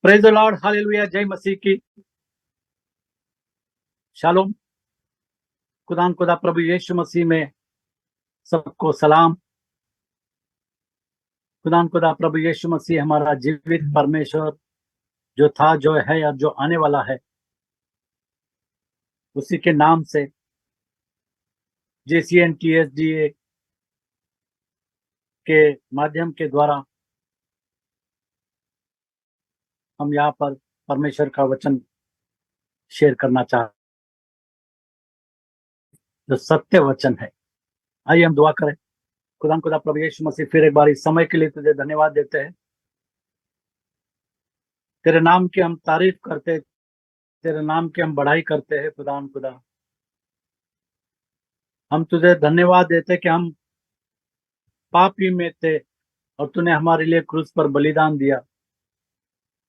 Praise the Lord, hallelujah, जय मसीह की। Shalom. खुदा प्रभु यीशु मसीह में सबको सलाम। खुदा प्रभु यीशु मसीह हमारा जीवित परमेश्वर जो था, जो है और जो आने वाला है, उसी के नाम से JCNTSDA के माध्यम के द्वारा हम यहाँ पर परमेश्वर का वचन शेयर करना चाहते, जो सत्य वचन है। आइए हम दुआ करें। खुदा प्रभु यीशु मसीह, फिर एक बार इस समय के लिए तुझे धन्यवाद देते हैं। तेरे नाम की हम तारीफ करते, तेरे नाम की हम बढ़ाई करते हैं। खुदा हम तुझे धन्यवाद देते कि हम पापी में थे और तूने हमारे लिए क्रूस पर बलिदान दिया।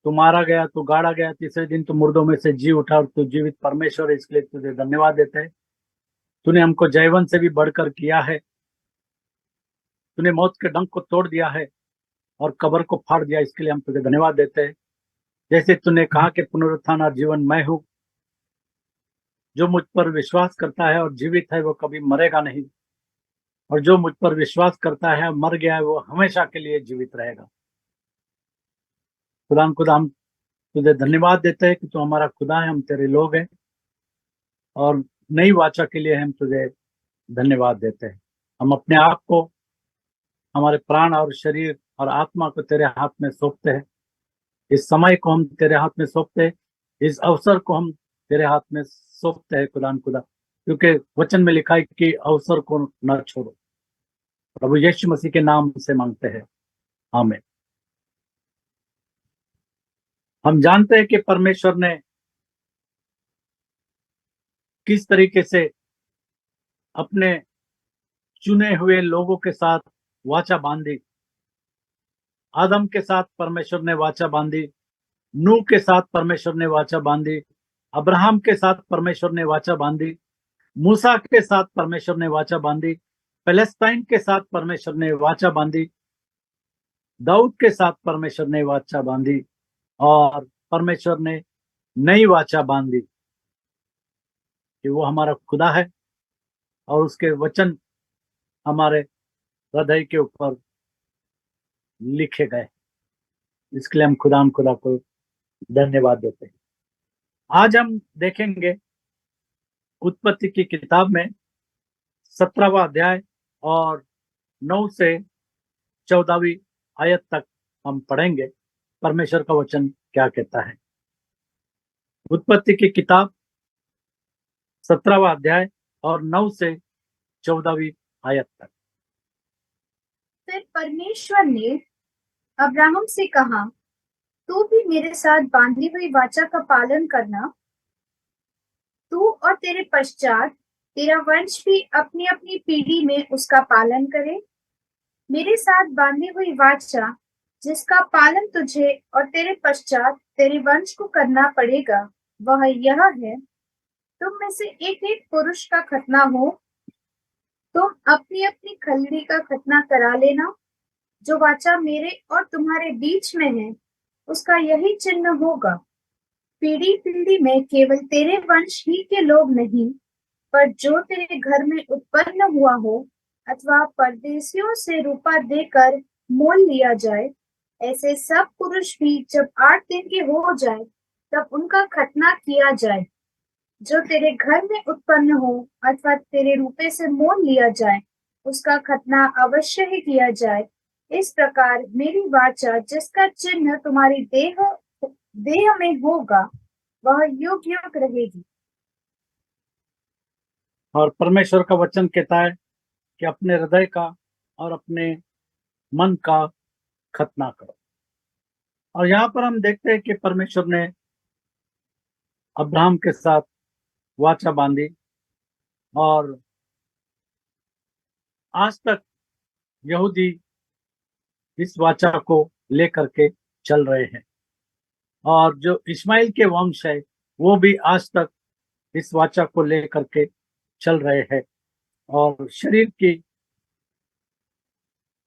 तू मारा गया, तू गाड़ा गया, तीसरे दिन तू मुर्दों में से जी उठा और तू जीवित परमेश्वर है। इसके लिए तुझे धन्यवाद देते हैं। तूने हमको जयवंत से भी बढ़कर किया है। तूने मौत के डंक को तोड़ दिया है और कब्र को फाड़ दिया। इसके लिए हम तुझे धन्यवाद देते हैं। जैसे तूने कहा कि पुनरुत्थान और जीवन मैं हूँ, जो मुझ पर विश्वास करता है और जीवित है वो कभी मरेगा नहीं, और जो मुझ पर विश्वास करता है मर गया है वो हमेशा के लिए जीवित रहेगा। खुदा हम तुझे धन्यवाद देते हैं कि तू हमारा खुदा है, हम तेरे लोग हैं, और नई वाचा के लिए हम तुझे धन्यवाद देते हैं। हम अपने आप को, हमारे प्राण और शरीर और आत्मा को तेरे हाथ में सौंपते हैं। इस समय को हम तेरे हाथ में सौंपते हैं, इस अवसर को हम तेरे हाथ में सौंपते हैं। खुदा क्योंकि वचन में लिखा है कि अवसर को न छोड़ो। प्रभु यीशु मसीह के नाम से मांगते हैं, आमीन। हम जानते हैं कि परमेश्वर ने किस तरीके से अपने चुने हुए लोगों के साथ वाचा बांधी। आदम के साथ परमेश्वर ने वाचा बांधी, नूह के साथ परमेश्वर ने वाचा बांधी, अब्राहम के साथ परमेश्वर ने वाचा बांधी, मूसा के साथ परमेश्वर ने वाचा बांधी, पैलेस्टाइन के साथ परमेश्वर ने वाचा बांधी, दाऊद के साथ परमेश्वर ने वाचा बांधी, और परमेश्वर ने नई वाचा बांधी कि वो हमारा खुदा है और उसके वचन हमारे हृदय के ऊपर लिखे गए। इसके लिए हम खुदा को धन्यवाद देते हैं। आज हम देखेंगे उत्पत्ति की किताब में 17वां अध्याय और 9 से 14वीं आयत तक हम पढ़ेंगे परमेश्वर का वचन क्या कहता है। उत्पत्ति की किताब 17वां अध्याय और 9 से 14वीं आयत तक। फिर परमेश्वर ने अब्राहम से कहा, तू भी मेरे साथ बांधी हुई वाचा का पालन करना। तू और तेरे पश्चात तेरा वंश भी अपनी अपनी पीढ़ी में उसका पालन करे। मेरे साथ बांधी हुई वाचा जिसका पालन तुझे और तेरे पश्चात तेरे वंश को करना पड़ेगा, वह यह है, तुम में से एक एक पुरुष का खतना हो। तुम अपनी अपनी खलड़ी का खतना करा लेना। जो वाचा मेरे और तुम्हारे बीच में है, उसका यही चिन्ह होगा। पीढ़ी पीढ़ी में केवल तेरे वंश ही के लोग नहीं, पर जो तेरे घर में उत्पन्न हुआ हो अथवा परदेशियों से रुपा देकर मोल लिया जाए, ऐसे सब पुरुष भी जब 8 दिन के हो जाए तब उनका खतना किया जाए। जो तेरे घर में उत्पन्न हो अथवा तेरे रुपए से मोल लिया जाए, उसका खतना अवश्य ही किया जाए। इस प्रकार मेरी वाचा जिसका चिन्ह तुम्हारी देह में होगा, वह युग युग रहेगी। और परमेश्वर का वचन कहता है कि अपने हृदय का और अपने मन का खतना करो। और यहाँ पर हम देखते हैं कि परमेश्वर ने अब्राहम के साथ वाचा बांधी, और आज तक यहूदी इस वाचा को लेकर के चल रहे हैं, और जो इस्माइल के वंश है वो भी आज तक इस वाचा को लेकर के चल रहे हैं, और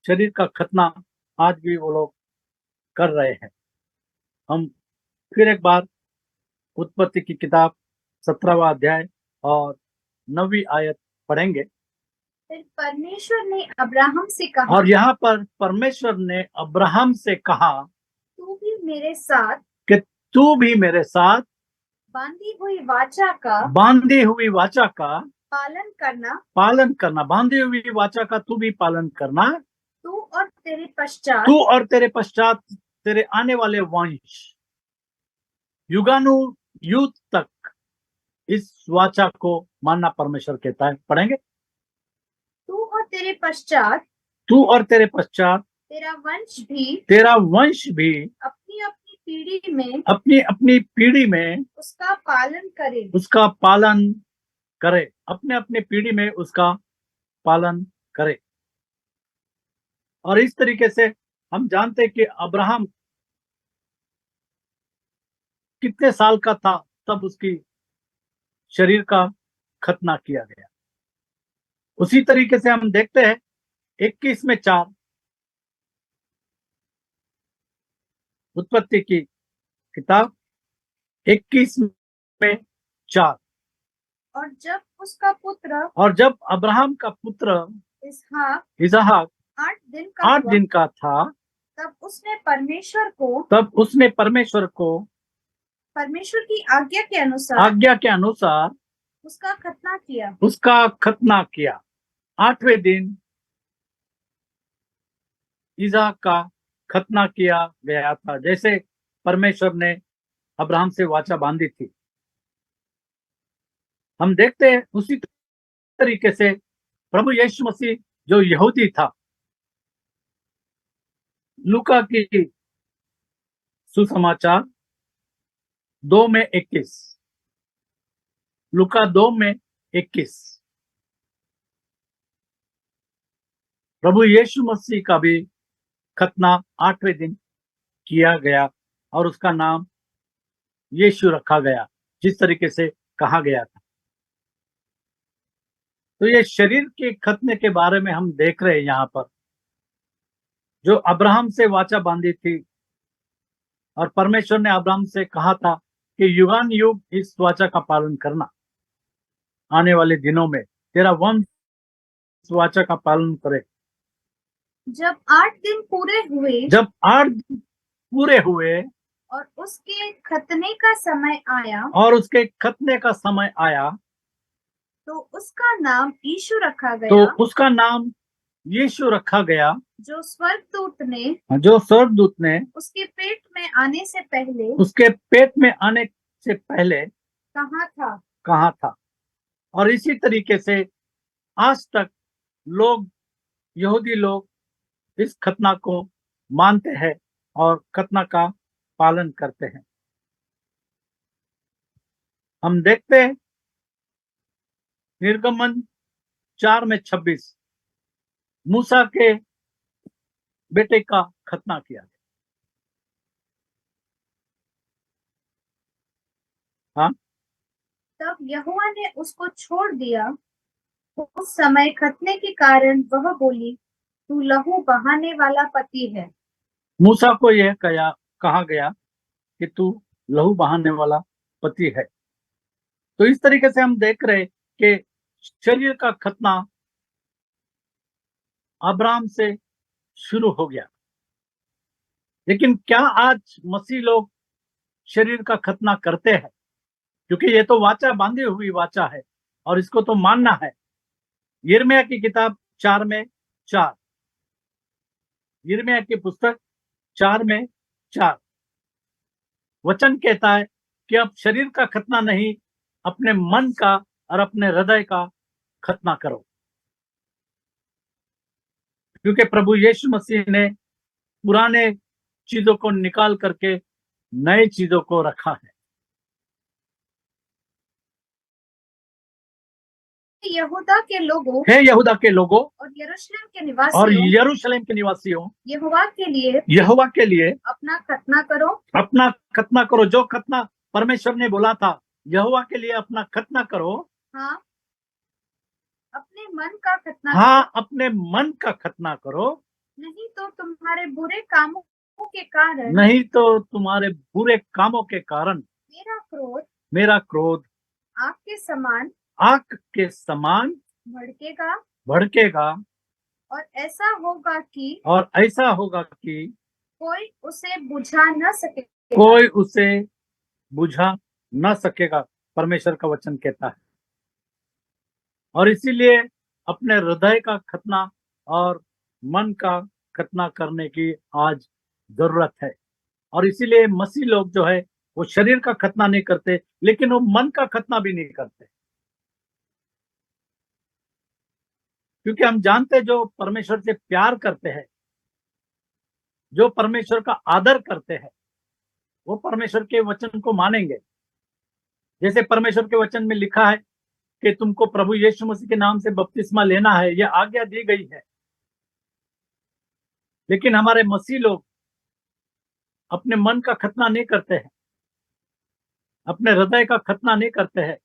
शरीर का खतना आज भी वो लोग कर रहे हैं। हम फिर एक बार उत्पत्ति की किताब 17वां अध्याय और 9वीं आयत पढ़ेंगे। फिर परमेश्वर ने अब्राहम से कहा, और यहाँ पर परमेश्वर ने अब्राहम से कहा तू भी मेरे साथ कि तू भी मेरे साथ बांधी हुई वाचा का बांधी हुई वाचा का पालन करना, बांधी हुई वाचा का तू भी पालन करना, तू और तेरे पश्चात तू और तेरे पश्चात तेरे आने वाले वंश युगानुयुग तक इस वाचा को मानना परमेश्वर कहता है। पढ़ेंगे। तू और तेरे पश्चात तू और तेरे पश्चात तेरा वंश भी अपनी अपनी पीढ़ी में में उसका पालन करे। अपने पीढ़ी में उसका पालन करे। और इस तरीके से हम जानते हैं कि अब्राहम कितने साल का था तब उसकी शरीर का खतना किया गया। उसी तरीके से हम देखते हैं 21 में 4 उत्पत्ति की किताब 21 में 4 और जब अब्राहम का पुत्र इसहाक 8 दिन का था तब उसने परमेश्वर को परमेश्वर की आज्ञा के अनुसार उसका खतना किया। 8वें दिन इसहाक का खतना किया गया था, जैसे परमेश्वर ने अब्राहम से वाचा बांधी थी। हम देखते हैं उसी तरीके से प्रभु यीशु मसीह जो यहूदी था, लूका की सुसमाचार 2 में 21, लूका 2 में 21, प्रभु यीशु मसीह का भी खतना 8वें दिन किया गया और उसका नाम यीशु रखा गया, जिस तरीके से कहा गया था। तो ये शरीर के खतने के बारे में हम देख रहे हैं यहाँ पर, जो अब्राहम से वाचा बांधी थी और परमेश्वर ने अब्राहम से कहा था कि युगान युग इस वाचा का पालन करना, आने वाले दिनों में तेरा वंश इस वाचा का पालन करे। जब 8 दिन पूरे हुए और उसके खतने का समय आया तो उसका नाम यीशु रखा गया, जो स्वर्गदूत ने उसके पेट में आने से पहले कहा था। और इसी तरीके से आज तक यहूदी लोग इस खतना को मानते हैं और खतना का पालन करते हैं। हम देखते हैं निर्गमन 4 में 26 मूसा के बेटे का खतना किया गया। हाँ, तब यहोवा ने उसको छोड़ दिया। उस समय खतने के कारण वह बोली, तू लहू बहाने वाला पति है। मूसा को यह कहा गया कि तू लहू बहाने वाला पति है। तो इस तरीके से हम देख रहे कि शरीर का खतना अब्राहम से शुरू हो गया। लेकिन क्या आज मसीह लोग शरीर का खतना करते हैं? क्योंकि ये तो वाचा बांधी हुई वाचा है और इसको तो मानना है। यिर्मयाह की किताब 4 में 4, यिर्मयाह की पुस्तक 4 में 4 वचन कहता है कि अब शरीर का खतना नहीं, अपने मन का और अपने हृदय का खतना करो, क्योंकि प्रभु यीशु मसीह ने पुराने चीजों को निकाल करके नए चीजों को रखा है। यहूदा के लोगों और यरूशलेम के निवासियों यहोवा के लिए अपना खतना करो। जो खतना परमेश्वर ने बोला था, यहोवा के लिए अपना खतना करो। हाँ, अपने मन का खतना हाँ, अपने मन का खतना करो, नहीं तो तुम्हारे बुरे कामों के कारण, नहीं तो तुम्हारे बुरे कामों के कारण मेरा क्रोध आग के समान आग के समान भड़केगा, और ऐसा होगा कि कोई उसे बुझा न सकेगा। परमेश्वर का वचन कहता है। और इसीलिए अपने हृदय का खतना और मन का खतना करने की आज जरूरत है। और इसीलिए मसीह लोग जो है वो शरीर का खतना नहीं करते, लेकिन वो मन का खतना भी नहीं करते, क्योंकि हम जानते हैं जो परमेश्वर से प्यार करते हैं, जो परमेश्वर का आदर करते हैं, वो परमेश्वर के वचन को मानेंगे। जैसे परमेश्वर के वचन में लिखा है कि तुमको प्रभु यीशु मसीह के नाम से बपतिस्मा लेना है, यह आज्ञा दी गई है। लेकिन हमारे मसीह लोग अपने मन का खतना नहीं करते हैं, अपने हृदय का खतना नहीं करते हैं।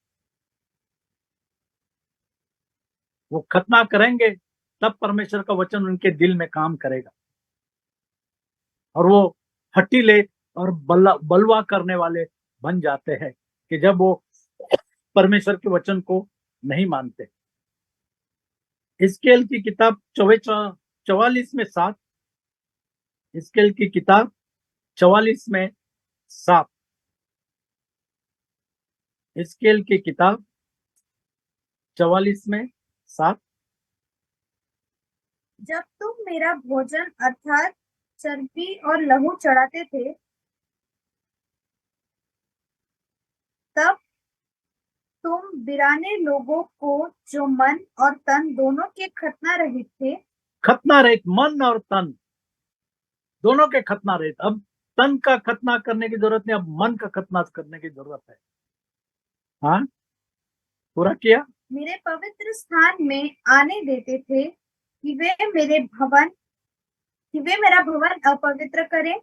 वो खतना करेंगे तब परमेश्वर का वचन उनके दिल में काम करेगा, और वो हठीले और बलवा करने वाले बन जाते हैं कि जब वो परमेश्वर के वचन को नहीं मानते। हिजकिय्येल की किताब 44:7, हिजकिय्येल की किताब 44:7, हिजकिय्येल की किताब 44:7। जब तुम मेरा भोजन अर्थात चर्बी और लहू चढ़ाते थे, तब तुम बिराने लोगों को जो मन और तन दोनों के खतना रहित थे, खतना रहित, मन और तन दोनों के खतना रहित। अब तन का खतना करने की जरूरत नहीं, अब मन का खतना करने की जरूरत है। हाँ, पूरा किया। मेरे पवित्र स्थान में आने देते थे कि वे मेरा भवन अपवित्र करें,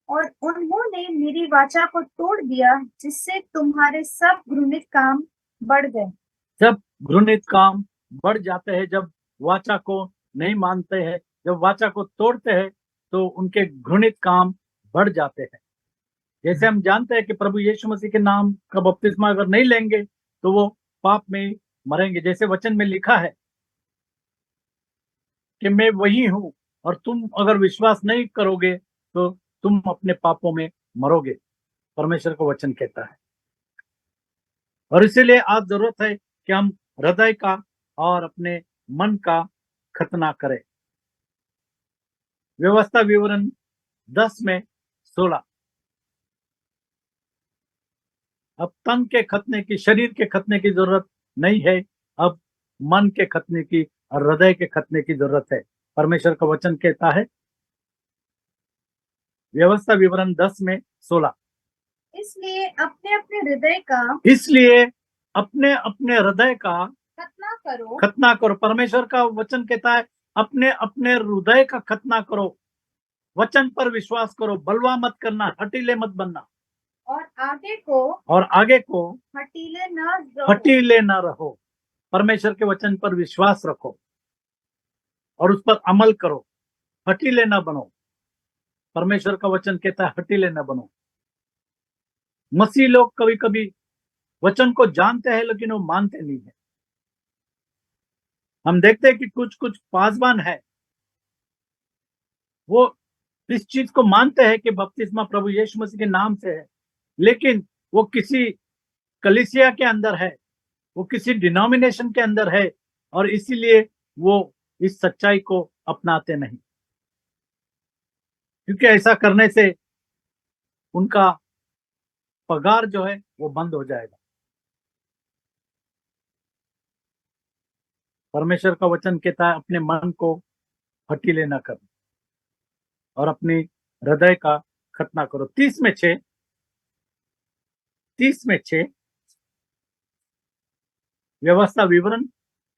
और उन्होंने मेरी वाचा को तोड़ दिया, जिससे तुम्हारे सब घृणित काम बढ़ गए। जब घृणित काम बढ़ जाते हैं, जब वाचा को नहीं मानते हैं, जब वाचा को तोड़ते हैं, तो उनके घृणित काम बढ़ जाते हैं। जैसे हम जानते हैं कि प्रभु यीशु मसीह के नाम का बपतिस्मा अगर नहीं लेंगे तो वो पाप में मरेंगे। जैसे वचन में लिखा है कि मैं वही हूं, और तुम अगर विश्वास नहीं करोगे तो तुम अपने पापों में मरोगे, परमेश्वर का वचन कहता है। और इसीलिए आज जरूरत है कि हम हृदय का और अपने मन का खतना करें। व्यवस्था विवरण 10:16। अब तन के खतने की, शरीर के खतने की जरूरत नहीं है, अब मन के खतने की और हृदय के खतने की जरूरत है। परमेश्वर का वचन कहता है, व्यवस्था विवरण 10:16, इसलिए अपने अपने हृदय का खतना खतना करो। परमेश्वर का वचन कहता है अपने अपने हृदय का खतना करो, वचन पर विश्वास करो, बलवा मत करना, हठीले मत बनना, और आगे को हठीले न रहो। परमेश्वर के वचन पर विश्वास रखो और उस पर अमल करो, हठीले न बनो। परमेश्वर का वचन कहता है हठीले न बनो। मसीह लोग कभी कभी वचन को जानते हैं लेकिन वो मानते नहीं है। हम देखते हैं कि कुछ कुछ पासवान है, वो इस चीज को मानते हैं कि बपतिस्मा प्रभु यीशु मसीह के नाम से है, लेकिन वो किसी कलीसिया के अंदर है, वो किसी डिनोमिनेशन के अंदर है, और इसीलिए वो इस सच्चाई को अपनाते नहीं, क्योंकि ऐसा करने से उनका पगार जो है वो बंद हो जाएगा। परमेश्वर का वचन कहता है अपने मन को हठीले न करो और अपनी हृदय का खतना करो। 30:6, व्यवस्था विवरण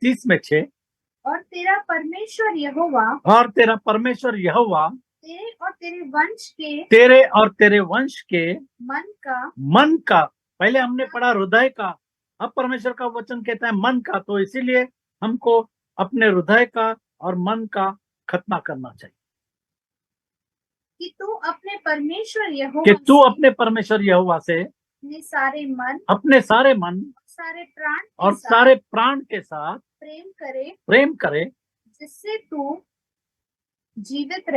30:6। और तेरा परमेश्वर यहोवा तेरे और तेरे वंश के मन का, पहले हमने पढ़ा हृदय का, अब परमेश्वर का वचन कहता है मन का। तो इसीलिए हमको अपने हृदय का और मन का खतना करना चाहिए। कि तू अपने परमेश्वर कि यहोवा तू से अपने परमेश्वर यहोवा से अपने सारे मन अपने सारे मन सारे प्राण के और साथ सारे प्राण के साथ प्रेम करे जिससे तू जीवित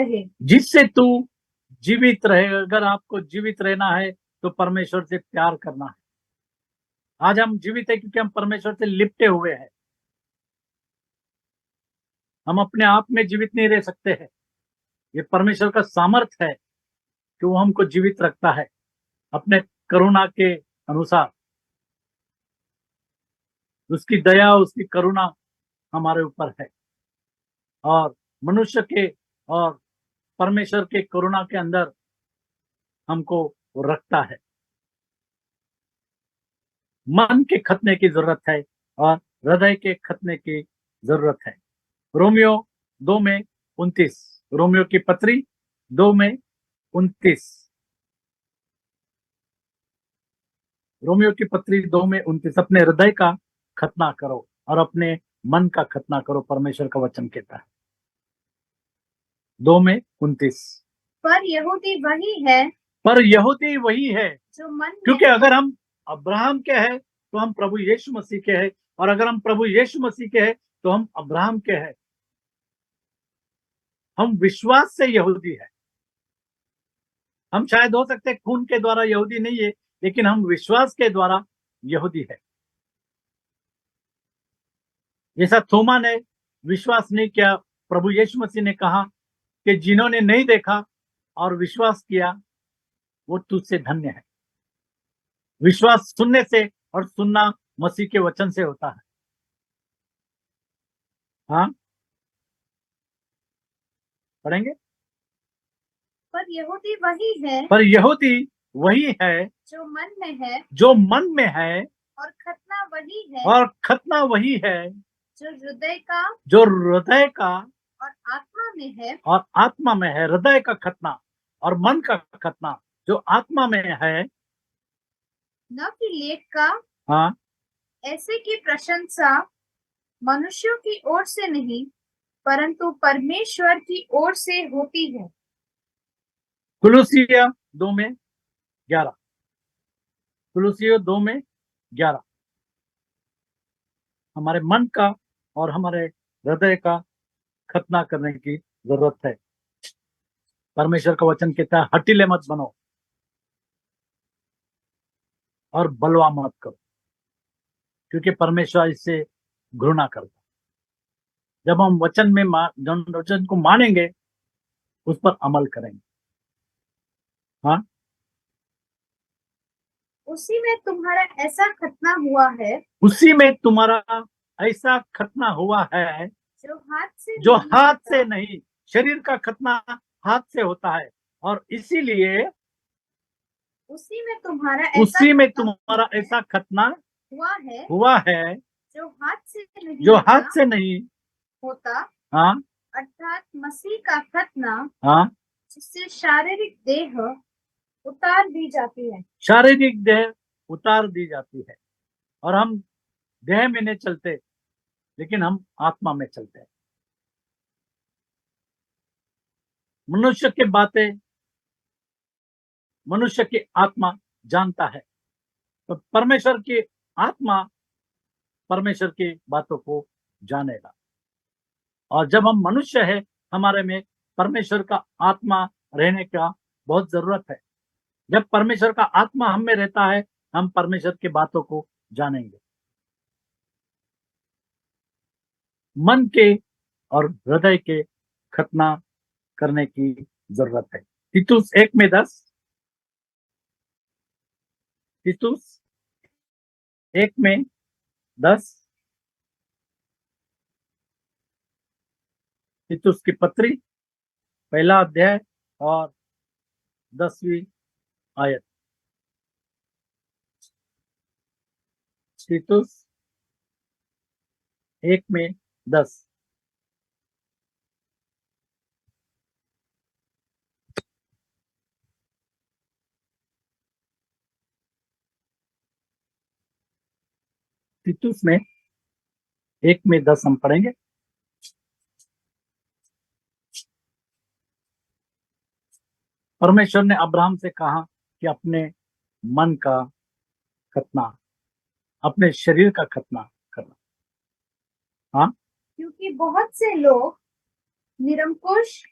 रहे। अगर आपको जीवित रहना है तो परमेश्वर से प्यार करना है। आज हम जीवित है क्योंकि हम परमेश्वर से लिपटे हुए हैं। हम अपने आप में जीवित नहीं रह सकते हैं। ये परमेश्वर का सामर्थ्य है कि वो हमको जीवित रखता है अपने करुणा के अनुसार। उसकी दया, उसकी करुणा हमारे ऊपर है और मनुष्य के और परमेश्वर के करुणा के अंदर हमको वो रखता है। मन के खतने की जरूरत है और हृदय के खतने की जरूरत है। रोमियो 2:29, रोमियो की पत्री 2:29, रोमियो की पत्री 2:29, अपने हृदय का खतना करो और अपने मन का खतना करो, परमेश्वर का वचन कहता है 2:29। पर यहूदी वही है जो मन में क्योंकि अगर हम अब्राहम के हैं तो हम प्रभु यीशु मसीह के हैं, और अगर हम प्रभु यीशु मसीह के हैं तो हम अब्राहम के हैं। हम विश्वास से यहूदी है। हम शायद हो सकते खून के द्वारा यहूदी नहीं है, लेकिन हम विश्वास के द्वारा यहूदी है। जैसा थोमा ने विश्वास नहीं किया, प्रभु यीशु मसीह ने कहा कि जिन्होंने नहीं देखा और विश्वास किया वो तुझसे धन्य है। विश्वास सुनने से और सुनना मसीह के वचन से होता है। हाँ, पढ़ेंगे। पर यहूदी वही है जो मन में है और खतना वही है जो हृदय का और आत्मा में है। हृदय का खतना और मन का खतना जो आत्मा में है। न कि लेख का, हाँ, ऐसे की प्रशंसा मनुष्यों की ओर से नहीं परंतु परमेश्वर की ओर से होती है। कुलुसिया 2:11, कुलुसिया 2:11, हमारे मन का और हमारे हृदय का खतना करने की जरूरत है। परमेश्वर का वचन कहता है हठीले मत बनो और बलवा मत करो, क्योंकि परमेश्वर इससे घृणा करता है। जब हम वचन को मानेंगे, उस पर अमल करेंगे। हाँ, उसी में तुम्हारा ऐसा खतना हुआ है जो हाथ से नहीं, शरीर का खतना हाथ से होता है, और इसीलिए उसी में तुम्हारा ऐसा खतना हुआ है जो हाथ से नहीं होता। हाँ, अर्थात मसीह का खतना, हाँ, जिससे शारीरिक देह उतार दी जाती है। शारीरिक देह उतार दी जाती है, और हम देह में नहीं चलते, लेकिन हम आत्मा में चलते हैं। मनुष्य की बातें मनुष्य की आत्मा जानता है, तो परमेश्वर की आत्मा परमेश्वर की बातों को जानेगा। और जब हम मनुष्य है, हमारे में परमेश्वर का आत्मा रहने का बहुत जरूरत है। जब परमेश्वर का आत्मा हम में रहता है, हम परमेश्वर की बातों को जानेंगे। मन के और हृदय के खतना करने की जरूरत है। तीतुस 1:10, तीतुस 1:10, तीतुस की पत्री 1 अध्याय और 10वीं आयत। तीतुस 1:10, तीतुस में 1:10 हम पढ़ेंगे। परमेश्वर ने अब्राहम से कहा कि अपने मन का खतना, अपने शरीर का खतना करना। हाँ, क्योंकि बहुत से लोग निरंकुश,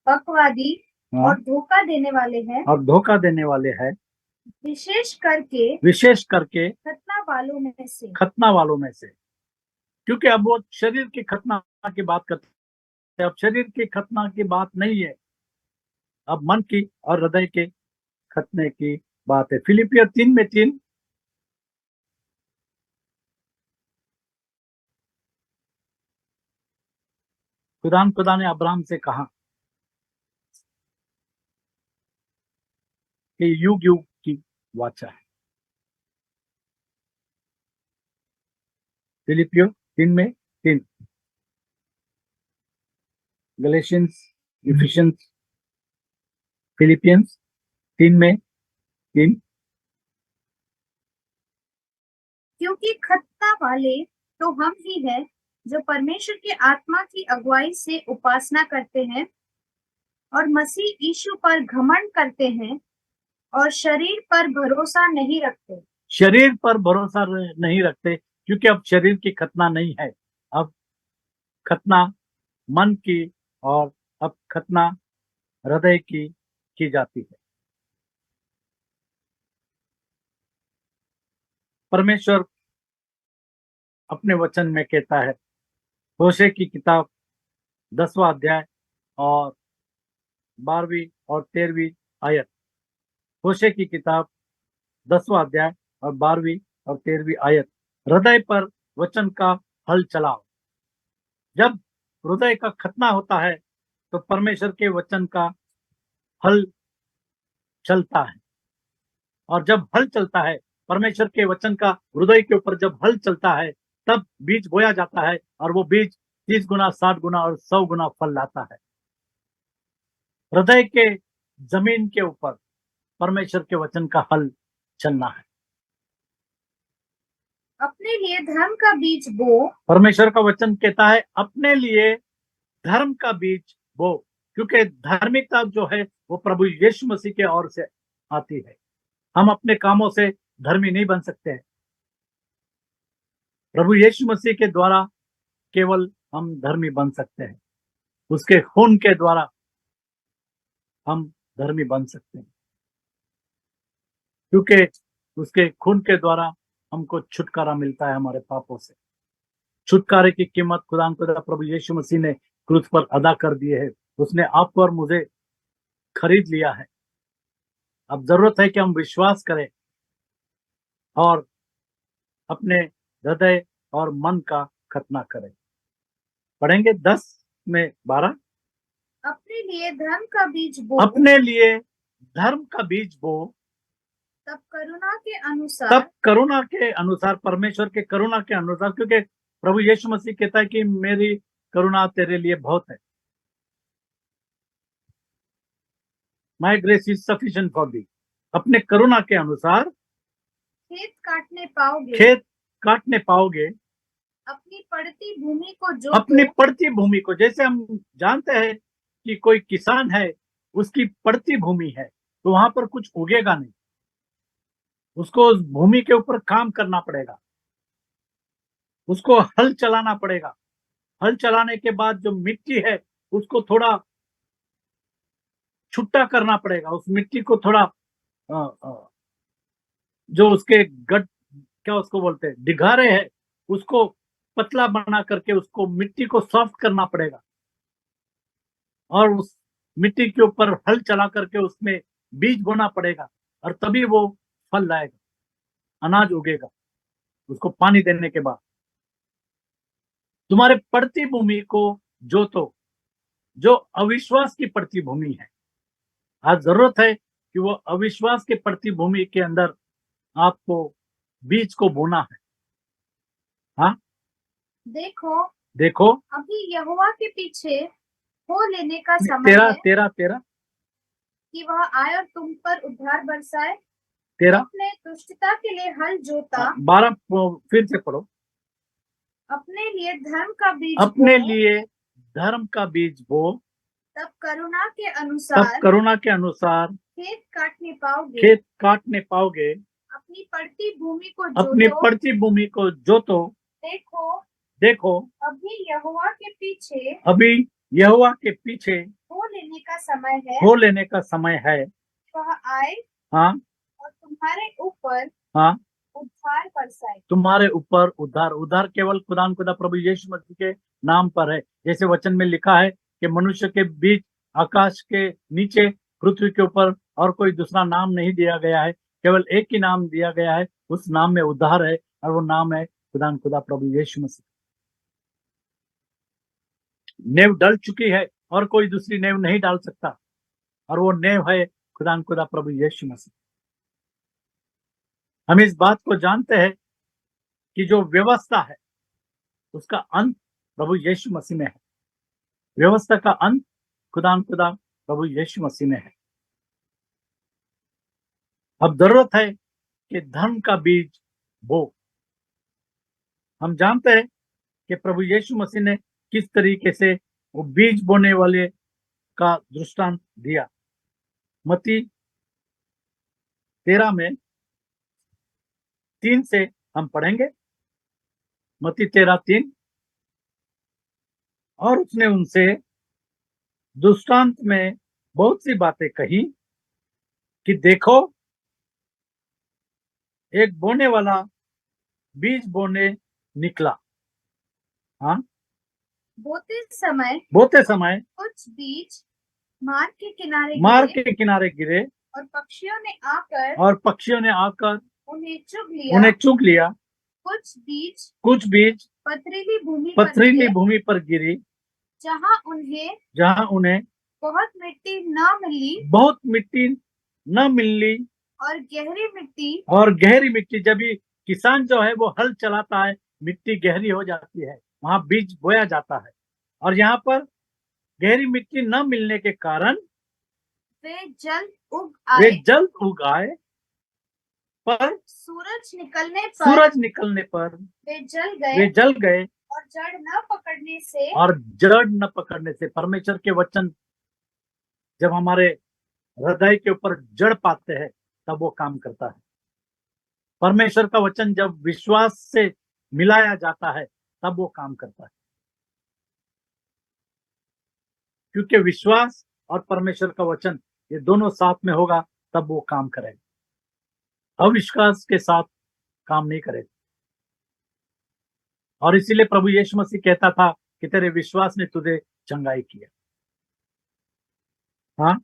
बकवादी हाँ, और धोखा देने वाले हैं, और धोखा देने वाले हैं, विशेष करके खतना वालों में से। क्योंकि अब वो शरीर की खतना की बात करते हैं, अब शरीर की खतना की बात नहीं है, अब मन की और हृदय के खतने की बात है। फिलिपियर 3:3, खुदा ने अब्राहम से कहा कि युग युग की वाचा है। फिलिपियो 3:3, गलेशियंस, इफिशियंस, फिलिपियंस 3:3। क्योंकि खतना वाले तो हम ही हैं जो परमेश्वर की आत्मा की अगुवाई से उपासना करते हैं और मसीह यीशु पर घमंड करते हैं और शरीर पर भरोसा नहीं रखते। शरीर पर भरोसा नहीं रखते, क्योंकि अब शरीर की खतना नहीं है, अब खतना मन की और अब खतना हृदय की जाती है। परमेश्वर अपने वचन में कहता है, होशे की किताब 10वां अध्याय और 12वीं और 13वीं आयत। होशे की किताब 10वां अध्याय और 12वीं और 13वीं आयत। हृदय पर वचन का हल चलाओ। जब हृदय का खतना होता है तो परमेश्वर के वचन का हल चलता है, और जब हल चलता है परमेश्वर के वचन का हृदय के ऊपर जब हल चलता है, तब बीज बोया जाता है और वो बीज 30 गुना, 60 गुना और 100 गुना फल लाता है। हृदय के जमीन के ऊपर परमेश्वर के वचन का हल चलना है। अपने लिए धर्म का बीज बो। परमेश्वर का वचन कहता है अपने लिए धर्म का बीज बो, क्योंकि धार्मिकता जो है वो प्रभु यीशु मसीह के ओर से आती है। हम अपने कामों से धर्मी नहीं बन सकते हैं, प्रभु यीशु मसीह के द्वारा केवल हम धर्मी बन सकते हैं। उसके खून के द्वारा हम धर्मी बन सकते हैं, क्योंकि उसके खून के द्वारा हमको छुटकारा मिलता है हमारे पापों से। छुटकारे की कीमत खुदा प्रभु यीशु मसीह ने क्रूस पर अदा कर दी है। उसने आप पर मुझे खरीद लिया है। अब जरूरत है कि हम विश्वास करें और अपने हृदय और मन का खतना करें। पढ़ेंगे 10:12। अपने लिए धर्म का बीज बो। अपने लिए धर्म का बीज बो, तब करुणा के अनुसार, परमेश्वर के करुणा के अनुसार, क्योंकि प्रभु यीशु मसीह कहता है कि मेरी करुणा तेरे लिए बहुत है। My grace is sufficient for थी। अपने करुणा के अनुसार खेत काटने पाओगे। अपनी पड़ती भूमि को जैसे हम जानते हैं कि कोई किसान है, उसकी पड़ती भूमि है, तो वहां पर कुछ उगेगा नहीं, उसको उस भूमि के ऊपर काम करना पड़ेगा, उसको हल चलाना पड़ेगा। हल चलाने के बाद जो मिट्टी है उसको थोड़ा छुट्टा करना पड़ेगा, उस मिट्टी को थोड़ा जो उसके गट, क्या उसको बोलते हैं, डिघारे है, उसको पतला बना करके उसको मिट्टी को सॉफ्ट करना पड़ेगा, और उस मिट्टी के ऊपर हल चला करके उसमें बीज बोना पड़ेगा, और तभी वो फल लाएगा, अनाज उगेगा उसको पानी देने के बाद। तुम्हारे पड़ती भूमि को जोतो, जो अविश्वास की पड़ती भूमि है। आज जरूरत है कि वो अविश्वास के पड़ती भूमि के अंदर आपको बीज को बोना है। हाँ, देखो अभी यहोवा के पीछे हो लेने का समय है। तेरा कि वह आए और तुम पर उद्धार बरसाए। अपने दुष्टता के लिए हल जोता। 12 फिर से पढ़ो। अपने लिए धर्म का बीज बो, तब करुणा के तब अनुसार करुणा के अनुसार खेत काटने पाओगे, खेत काटने पाओगे, अपनी पड़ती भूमि को अपनी जोतो। पड़ती भूमि को जोतो। देखो, देखो, अभी यहोवा के पीछे अभी यहोवा के पीछे हो लेने का समय है। हो लेने का समय है। वह आए हाँ और तुम्हारे ऊपर हाँ, उद्धार बरसाए। तुम्हारे ऊपर उद्धार। उद्धार केवल खुदा प्रभु यीशु मसीह के नाम पर है। जैसे वचन में लिखा है कि मनुष्य के बीच, आकाश के नीचे, पृथ्वी के ऊपर और कोई दूसरा नाम नहीं दिया गया है, केवल एक ही नाम दिया गया है, उस नाम में उद्धार है, और वो नाम है खुदा प्रभु यीशु मसीह। नेव डल चुकी है और कोई दूसरी नेव नहीं डाल सकता, और वो नेव है खुदा प्रभु यीशु मसीह। हम इस बात को जानते हैं कि जो व्यवस्था है उसका अंत प्रभु यीशु मसीह में है। व्यवस्था का अंत खुदा प्रभु यीशु मसीह में है। अब जरूरत है कि धर्म का बीज बो। हम जानते हैं कि प्रभु यीशु मसीह ने किस तरीके से वो बीज बोने वाले का दृष्टांत दिया। मत्ती 13 में 3 से हम पढ़ेंगे। मत्ती 13:3। और उसने उनसे दृष्टांत में बहुत सी बातें कही कि देखो, एक बोने वाला बीज बोने निकला। हाँ, बोते समय कुछ बीज मार्ग के किनारे गिरे और पक्षियों ने आकर उन्हें चुग लिया। कुछ बीज पथरीली भूमि पर गिरी, जहाँ उन्हें बहुत मिट्टी न मिली और गहरी मिट्टी। जब भी किसान जो है वो हल चलाता है, मिट्टी गहरी हो जाती है, वहां बीज बोया जाता है। और यहाँ पर गहरी मिट्टी न मिलने के कारण वे जल्द उग आए, पर सूरज निकलने पर वे जल गए और जड़ न पकड़ने से। परमेश्वर के वचन जब हमारे हृदय के ऊपर जड़ पाते हैं तब वो काम करता है। परमेश्वर का वचन जब विश्वास से मिलाया जाता है तब वो काम करता है, क्योंकि विश्वास और परमेश्वर का वचन ये दोनों साथ में होगा तब वो काम करेगा। अविश्वास के साथ काम नहीं करेगा। और इसीलिए प्रभु यीशु मसीह कहता था कि तेरे विश्वास ने तुझे चंगाई किया। हाँ,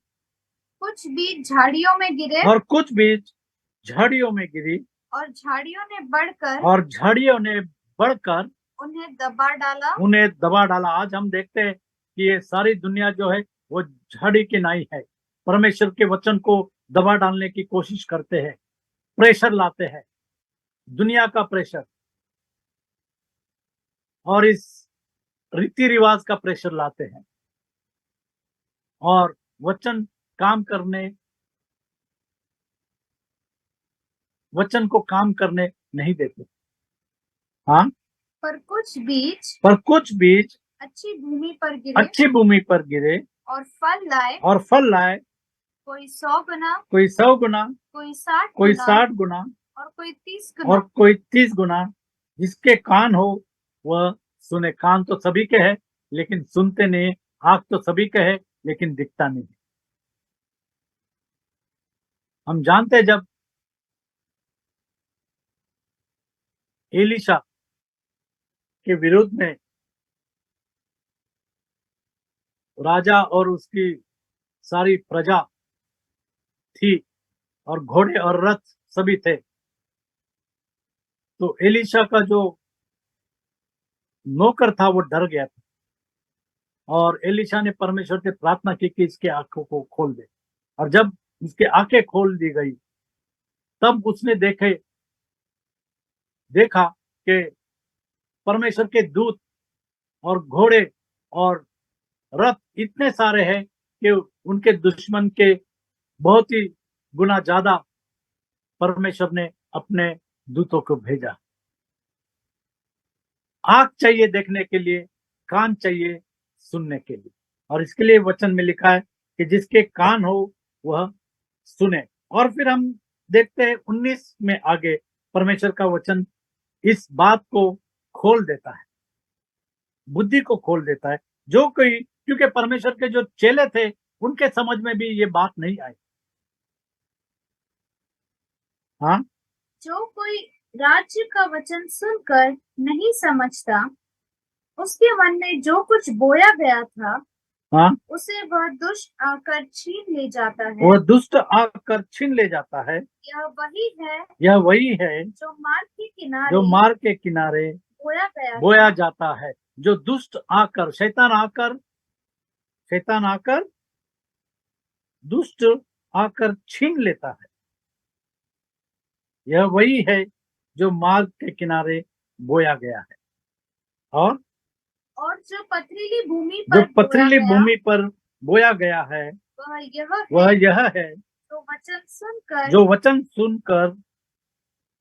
कुछ बीज झाड़ियों में गिरे और कुछ बीज झाड़ियों में गिरी और झाड़ियों ने बढ़कर उन्हें दबा डाला। आज हम देखते हैं कि ये सारी दुनिया जो है वो झाड़ी की नाई है। परमेश्वर के वचन को दबा डालने की कोशिश करते हैं, प्रेशर लाते हैं, दुनिया का प्रेशर और इस रीति रिवाज का प्रेशर लाते हैं, और वचन को काम करने नहीं देते। हाँ, पर कुछ बीज अच्छी भूमि पर गिरे और फल लाए, कोई 100 गुना, कोई 100 गुना, कोई 60 गुना और कोई 30 गुना। जिसके कान हो वह सुने। कान तो सभी के है लेकिन सुनते नहीं, आंख तो सभी के है लेकिन दिखता नहीं। हम जानते हैं जब एलीशा के विरोध में राजा और उसकी सारी प्रजा थी और घोड़े और रथ सभी थे, तो एलीशा का जो नौकर था वो डर गया था, और एलीशा ने परमेश्वर से प्रार्थना की कि इसके आंखों को खोल दे। और जब उसके आंखें खोल दी गई तब उसने देखा कि परमेश्वर के दूत और घोड़े और रथ इतने सारे हैं कि उनके दुश्मन के बहुत ही गुना ज्यादा परमेश्वर ने अपने दूतों को भेजा। आंख चाहिए देखने के लिए, कान चाहिए सुनने के लिए। और इसके लिए वचन में लिखा है कि जिसके कान हो वह सुने। और फिर हम देखते हैं 19 में आगे परमेश्वर का वचन इस बात को खोल देता है, बुद्धि को खोल देता है, जो कोई, क्योंकि परमेश्वर के जो चेले थे उनके समझ में भी ये बात नहीं आई। हाँ, जो कोई राज्य का वचन सुनकर नहीं समझता, उसके मन में जो कुछ बोया गया था, हाँ, उसे वह दुष्ट आकर छीन ले जाता है। वह दुष्ट आकर छीन ले जाता है। यह वही है यह वही है जो मार्ग के किनारे जो मार्ग के किनारे बोया बोया जाता है, जो दुष्ट आकर, शैतान आकर दुष्ट आकर छीन लेता है। यह वही है जो मार्ग के किनारे बोया गया है। और और जो पथरीली भूमि जो पर पथरीली भूमि पर बोया गया है, वह यह है जो वचन सुनकर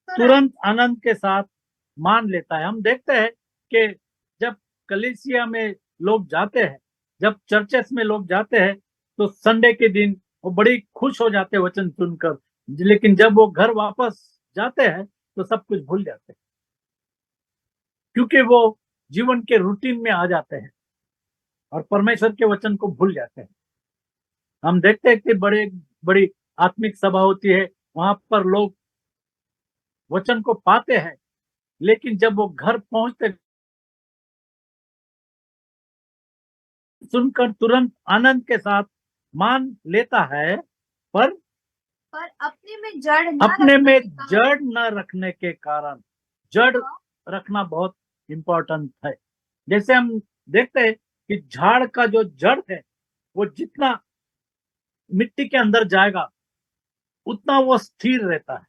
तुरंत आनंद के साथ मान लेता है। हम देखते हैं कि जब कलीसिया में लोग जाते हैं, जब चर्चेस में लोग जाते हैं, तो संडे के दिन वो बड़ी खुश हो जाते हैं वचन सुनकर, लेकिन जब वो घर वापस जाते हैं तो सब कुछ भूल जाते हैं, क्योंकि वो जीवन के रूटीन में आ जाते हैं और परमेश्वर के वचन को भूल जाते हैं। हम देखते हैं कि बड़ी आत्मिक सभा होती है, वहां पर लोग वचन को पाते हैं, लेकिन जब वो घर पहुंचते सुनकर तुरंत आनंद के साथ मान लेता है, पर अपने में जड़ न रखने के कारण, जड़ रखना बहुत इंपॉर्टेंट है। जैसे हम देखते हैं कि झाड़ का जो जड़ है वो जितना मिट्टी के अंदर जाएगा उतना वो स्थिर रहता है।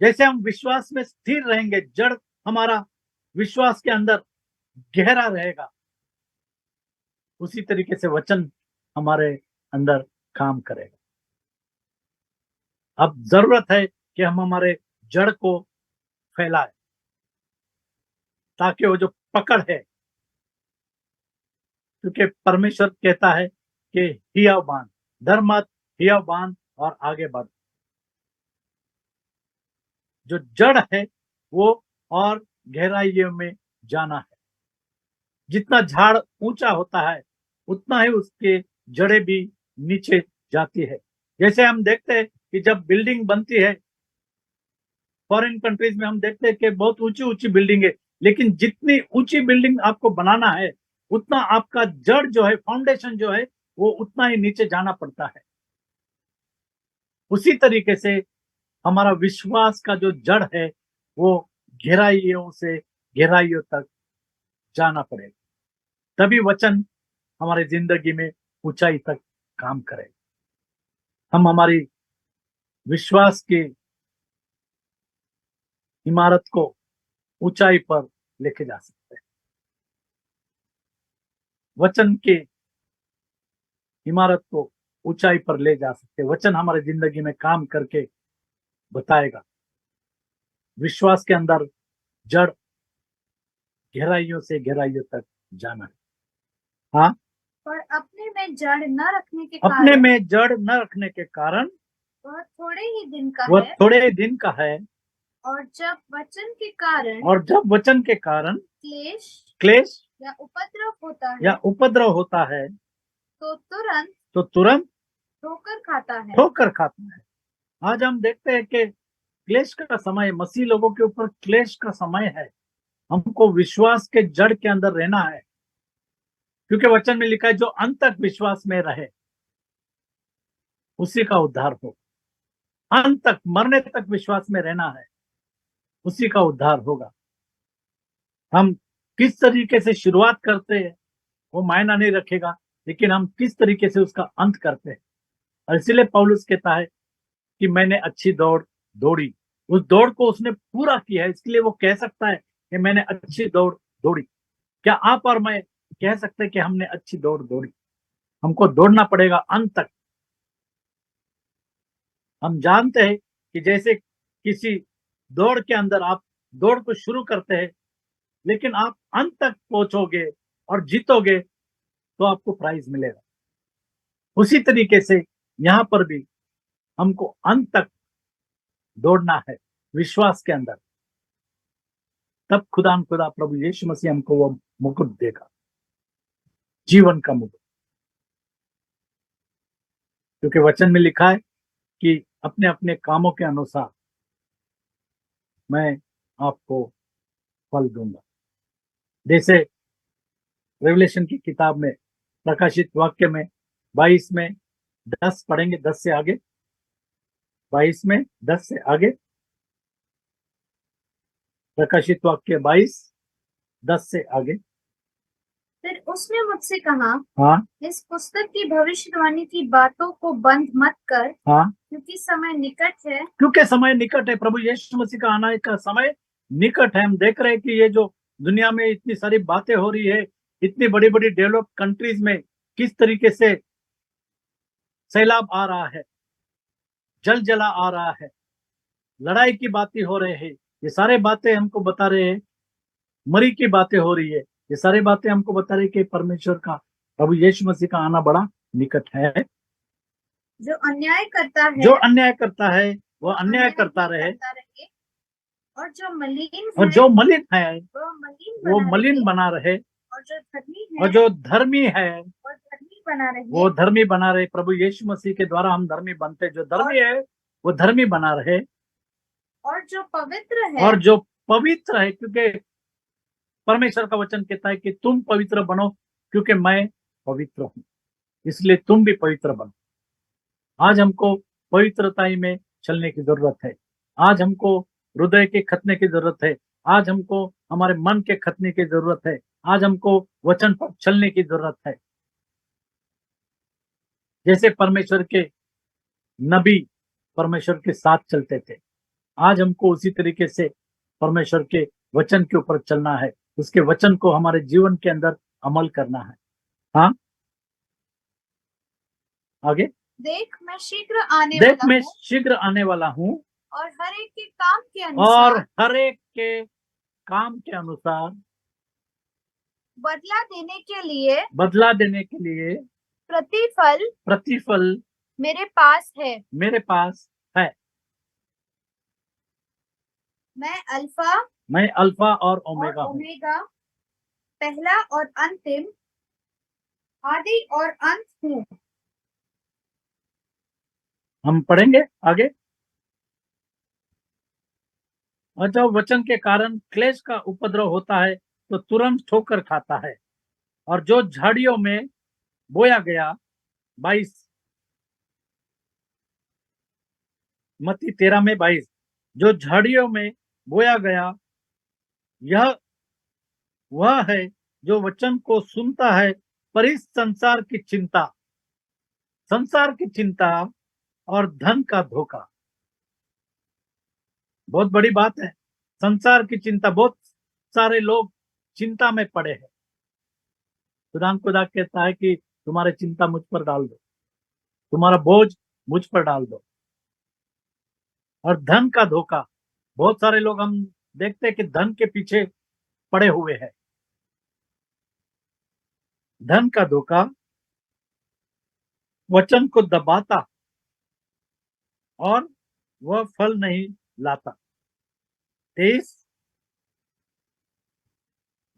जैसे हम विश्वास में स्थिर रहेंगे, जड़ हमारा विश्वास के अंदर गहरा रहेगा, उसी तरीके से वचन हमारे अंदर काम करेगा। अब जरूरत है कि हम हमारे जड़ को फैलाएं, ताकि वो जो पकड़ है, क्योंकि परमेश्वर कहता है कि हियाव बांध, डर मत, हियाव बांध और आगे बढ़। जो जड़ है वो और गहराइयों में जाना है। जितना झाड़ ऊंचा होता है उतना ही उसके जड़ें भी नीचे जाती है। जैसे हम देखते हैं कि जब बिल्डिंग बनती है, फॉरेन कंट्रीज में हम देखते हैं कि बहुत ऊंची ऊंची बिल्डिंग है, लेकिन जितनी ऊंची बिल्डिंग आपको बनाना है उतना आपका जड़ जो है, फाउंडेशन जो है, वो उतना ही नीचे जाना पड़ता है। उसी तरीके से हमारा विश्वास का जो जड़ है वो गहराइयों से गहराइयों तक जाना पड़ेगा, तभी वचन हमारी जिंदगी में ऊंचाई तक काम करेगा। हम हमारी विश्वास की इमारत को ऊंचाई पर लेके जा सकते हैं। वचन की इमारत को ऊंचाई पर ले जा सकते हैं। वचन हमारे जिंदगी में काम करके बताएगा। विश्वास के अंदर जड़ गहराइयों से गहराइयों तक जाना है। हाँ, पर अपने में जड़ न रखने के अपने कारण में जड़ न रखने के कारण वह थोड़े ही दिन का वह है, थोड़े दिन का है, और जब वचन के कारण क्लेश या या उपद्रव होता है तो तुरंत ठोकर खाता है। आज हम देखते हैं कि क्लेश का समय, मसीह लोगों के ऊपर क्लेश का समय है। हमको विश्वास के जड़ के अंदर रहना है, क्योंकि वचन में लिखा है जो अंत तक विश्वास में रहे उसी का उद्धार हो। अंत तक, मरने तक विश्वास में रहना है, उसी का उद्धार होगा। हम किस तरीके से शुरुआत करते हैं वो मायना नहीं रखेगा, लेकिन हम किस तरीके से उसका अंत करते हैं। और इसलिए पौलुस कहता है कि मैंने अच्छी दौड़ दौड़ी। उस दौड़ को उसने पूरा किया है, इसलिए वो कह सकता है कि मैंने अच्छी दौड़ दौड़ी। क्या आप और मैं कह सकते हैं कि हमने अच्छी दौड़ दौड़ी? हमको दौड़ना पड़ेगा अंत तक। हम जानते हैं कि जैसे किसी दौड़ के अंदर आप दौड़ को शुरू करते हैं, लेकिन आप अंत तक पहुंचोगे और जीतोगे तो आपको प्राइज मिलेगा। उसी तरीके से यहाँ पर भी हमको अंत तक दौड़ना है विश्वास के अंदर, तब खुदा प्रभु यीशु मसीह हमको वो मुकुट देगा, जीवन का मुकुट। क्योंकि वचन में लिखा है कि अपने अपने कामों के अनुसार मैं आपको फल दूंगा। जैसे रेवलेशन की किताब में प्रकाशित वाक्य में 22 में 10 पढ़ेंगे, 10 से आगे, 22 में 10 से आगे, प्रकाशित वाक्य 22 10 से आगे। फिर उसने मुझसे कहा, हाँ इस पुस्तक की भविष्यवाणी की बातों को बंद मत कर, हाँ, क्योंकि समय निकट है। क्योंकि समय निकट है, प्रभु यीशु मसीह का आने का समय निकट है। हम देख रहे हैं कि ये जो दुनिया में इतनी सारी बातें हो रही है, इतनी बड़ी बड़ी डेवलप कंट्रीज में किस तरीके से सैलाब आ रहा है, जल जला आ रहा है, लड़ाई की बातें हो रहे हैं, ये सारे बातें हमको बता रहे हैं, मरी की बातें हो रही है, ये सारी बातें हमको बता रही कि परमेश्वर का, प्रभु यीशु मसीह का आना बड़ा निकट है। जो अन्याय करता है, जो अन्याय करता है वो अन्याय करता रहे, और जो मलिन और है, जो मलिन है वो वो मलिन बना रहे, और जो धर्मी है, और जो धर्मी है वो धर्मी बना रहे। वो धर्मी बना रहे। प्रभु यीशु मसीह के द्वारा हम धर्मी बनते, जो धर्मी है वो धर्मी बना रहे। और जो पवित्र है, और जो पवित्र है, क्योंकि परमेश्वर का वचन कहता है कि तुम पवित्र बनो क्योंकि मैं पवित्र हूं, इसलिए तुम भी पवित्र बनो। आज हमको पवित्रता में चलने की जरूरत है। आज हमको हृदय के खतने की जरूरत है। आज हमको हमारे मन के खतने की जरूरत है। आज हमको वचन पर चलने की जरूरत है। जैसे परमेश्वर के नबी परमेश्वर के साथ चलते थे, आज हमको उसी तरीके से परमेश्वर के वचन के ऊपर चलना है, उसके वचन को हमारे जीवन के अंदर अमल करना है। हाँ, आगे। देख मैं शीघ्र आने देख वाला मैं हूँ, शीघ्र आने वाला हूँ, और हर एक के काम के और अनुसार हर एक के काम के अनुसार बदला देने के लिए प्रतिफल मेरे पास है। है। मैं अल्फा और ओमेगा हूँ, पहला और अंतिम, आदि और अंत हूँ। हम पढ़ेंगे आगे। और जब वचन के कारण क्लेश का उपद्रव होता है तो तुरंत ठोकर खाता है, और जो झाड़ियों में बोया गया, 22 मत्ती 13 में 22, जो झाड़ियों में बोया गया यह वह है जो वचन को सुनता है, पर इस संसार की चिंता और धन का धोखा, बहुत बड़ी बात है। संसार की चिंता, बहुत सारे लोग चिंता में पड़े हैं। खुदा कहता है कि तुम्हारी चिंता मुझ पर डाल दो, तुम्हारा बोझ मुझ पर डाल दो। और धन का धोखा, बहुत सारे लोग हम देखते हैं कि धन के पीछे पड़े हुए हैं। धन का धोखा वचन को दबाता और वह फल नहीं लाता। 23,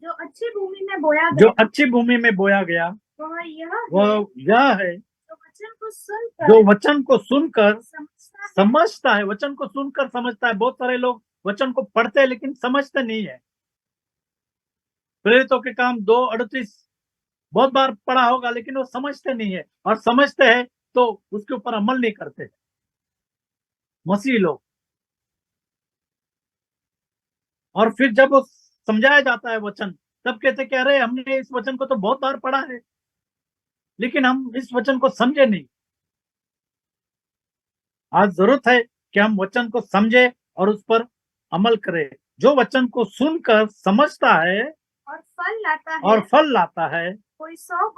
जो अच्छी भूमि में बोया जो गया, अच्छी भूमि में बोया गया वह वह यह है जो वचन को सुनकर समझता है। वचन को सुनकर समझता है। बहुत सारे लोग वचन को पढ़ते हैं लेकिन समझते नहीं है। प्रेरितों के काम 2:38 बहुत बार पढ़ा होगा, लेकिन वो समझते नहीं है, और समझते हैं तो उसके ऊपर अमल नहीं करते मसीह लोग। और फिर जब वो समझाया जाता है वचन, तब कहते कह रहे हमने इस वचन को तो बहुत बार पढ़ा है, लेकिन हम इस वचन को समझे नहीं। आज जरूरत है कि हम वचन को समझे और उस पर अमल करें। जो वचन को सुनकर समझता है और फल लाता है, कोई 100